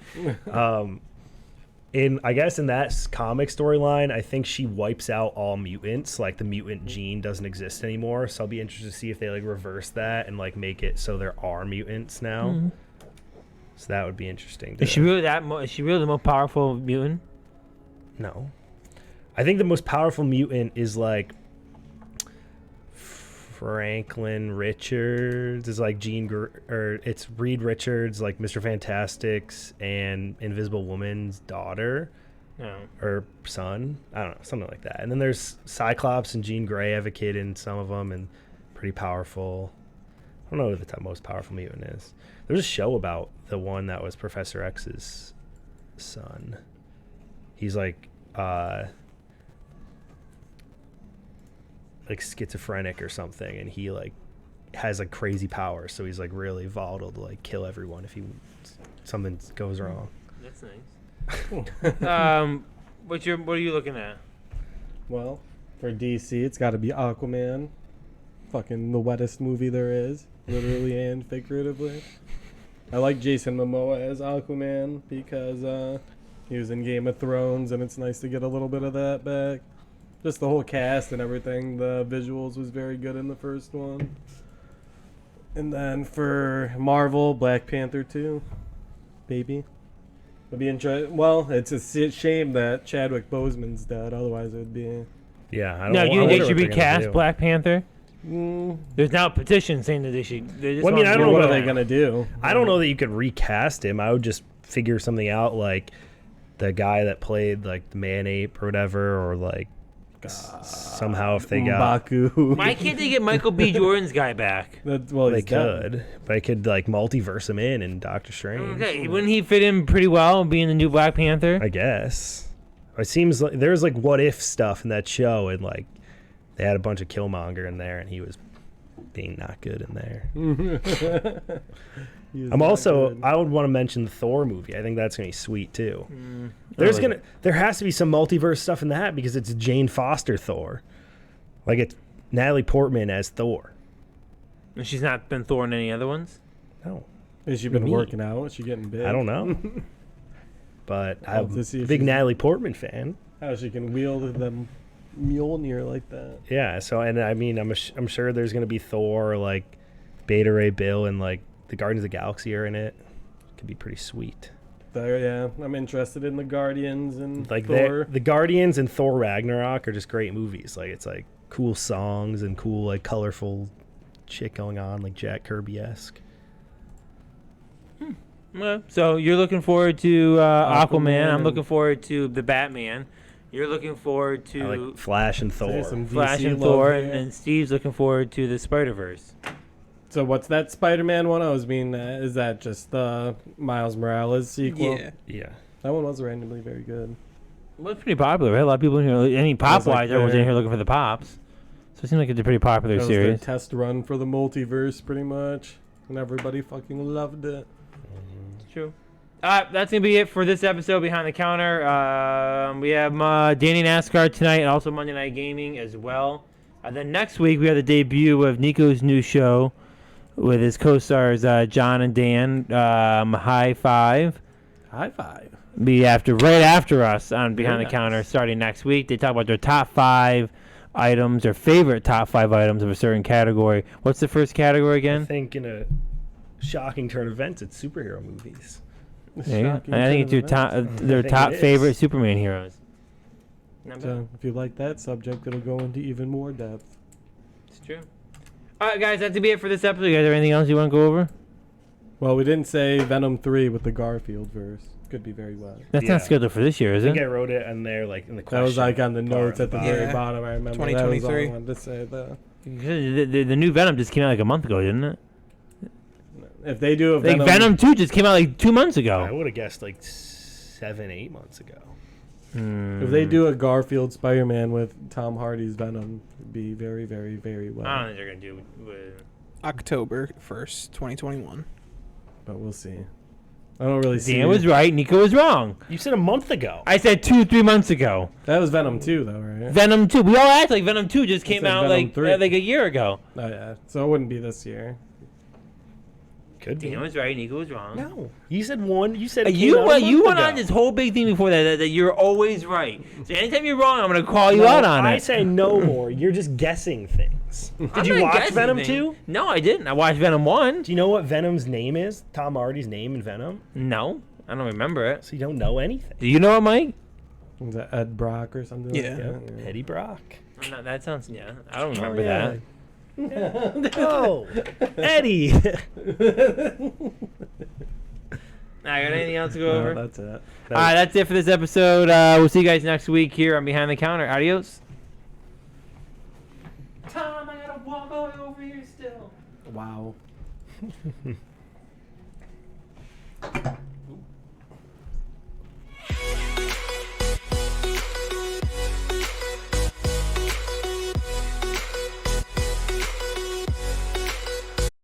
I guess in that comic storyline, I think she wipes out all mutants. Like the mutant gene doesn't exist anymore. So I'll be interested to see if they like reverse that and like make it so there are mutants now. Mm-hmm. So that would be interesting. Is she really Is she really the most powerful mutant? No. I think the most powerful mutant is like Franklin Richards is like it's Reed Richards, like Mr. Fantastic's and Invisible Woman's daughter. No. Or son. I don't know, something like that. And then there's Cyclops and Jean Grey have a kid in some of them and pretty powerful. I don't know who the most powerful mutant is. There's a show about the one that was Professor X's son. He's like schizophrenic or something, and he like has like crazy powers, so he's like really volatile to like kill everyone if something goes wrong. That's nice. What are you looking at? Well, for DC, it's got to be Aquaman. Fucking the wettest movie there is, literally and figuratively. I like Jason Momoa as Aquaman because he was in Game of Thrones, and it's nice to get a little bit of that back. Just the whole cast and everything. The visuals was very good in the first one. And then for Marvel, Black Panther 2. Baby. It'll be interesting. Well, it's a shame that Chadwick Boseman's dead. Otherwise, it would be... Yeah, I don't know. No, you think they should recast do. Black Panther? There's now a petition saying that they should... I don't know what are they going to do. I don't know that you could recast him. I would just figure something out like the guy that played like the Man-Ape or whatever, or like somehow if they got M'Baku. Why can't they get Michael B. Jordan's guy back? they could, but I could like multiverse him in Doctor Strange. Okay, wouldn't he fit in pretty well being the new Black Panther? I guess. It seems like there's like what if stuff in that show, and like they had a bunch of Killmonger in there, and he was being not good in there. I would want to mention the Thor movie. I think that's gonna be sweet too. There has to be some multiverse stuff in that because it's Jane Foster Thor, like it's Natalie Portman as Thor. And she's not been Thor in any other ones. No. Has she been working out? Is she getting big? I don't know. But I'm a big Natalie Portman fan. How she can wield them Mjolnir like that. Yeah. So, and I mean, I'm sure there's gonna be Thor, like Beta Ray Bill, and like the Guardians of the Galaxy are in it. Could be pretty sweet. Yeah, I'm interested in the Guardians and like Thor. The Guardians and Thor Ragnarok are just great movies. Like it's like cool songs and cool like colorful shit going on, like Jack Kirby-esque. So you're looking forward to Aquaman. I'm looking forward to the Batman. You're looking forward to I like Flash and Thor. And Steve's looking forward to the Spider-Verse. So what's that Spider-Man one? Is that just the Miles Morales sequel? Yeah. That one was randomly very good. Well, it's pretty popular, right? A lot of people in here, any pop-wise, everyone's in here looking for the pops. So it seems like it's a pretty popular that series. was the test run for the multiverse, pretty much. And everybody fucking loved it. It's true. That's gonna be it for this episode Behind the Counter. We have Danny NASCAR tonight, and also Monday Night Gaming as well. And then next week we have the debut of Niko's new show with his co-stars John and Dan. High Five. High five. Be right after us on Behind Very the Counter nice. starting next week. They talk about their top 5 items, their favorite top 5 items of a certain category. What's the first category I again? think in a shocking turn of events, it's superhero movies. There you go. Shocking And I think it's your turn top, of events. their I think top it is. favorite Superman heroes. Not bad. So if you like that subject, it'll go into even more depth. It's true. All right, guys, that's to be it for this episode. You guys have anything else you want to go over? Well, we didn't say Venom 3 with the Garfield verse. Could be very well. That's Yeah. not scheduled for this year, is I think I it? wrote it in there, like in the That question. was like on the notes at the part. very Yeah. bottom. I remember that was all I 2023. wanted to say. Though. The new Venom just came out like a month ago, didn't it? If they do a Like Venom, Venom 2 just came out like 2 months I ago. would have guessed like 7-8 months ago. if they do a Garfield Spider-Man with Tom Hardy's Venom, it'd be very, very, very well. I don't think they're going to do it. October 1st, 2021. But we'll see. I don't really see. Dan was right, Niko was wrong. You said a month ago. I said 2-3 months ago. That was Venom 2, though, right? Venom 2. We all act like Venom 2 just came said out Venom like 3. like a year ago. Oh yeah, so it wouldn't be this year. Could be. Dan was right, Niko was wrong. No, you said one. You said it came You out a you month went ago. on this whole big thing before that you're always right. So anytime you're wrong, I'm gonna call you out on I it. say no more. You're just guessing things. Did I'm you not watch guessing Venom things. 2? No, I didn't. I watched Venom 1. Do you know what Venom's name is? Tom Hardy's name in Venom? No, I don't remember it. So you don't know anything. Do you know it, Mike? Was that Ed Brock or something? Yeah. Like that? Eddie Brock. No, that sounds I don't remember yeah. that. Oh, Eddie. I got anything else to go No, over? that's it. All right, that's it for this episode. We'll see you guys next week here on Behind the Counter. Adios. Tom, I gotta walk all the way over here still. Wow.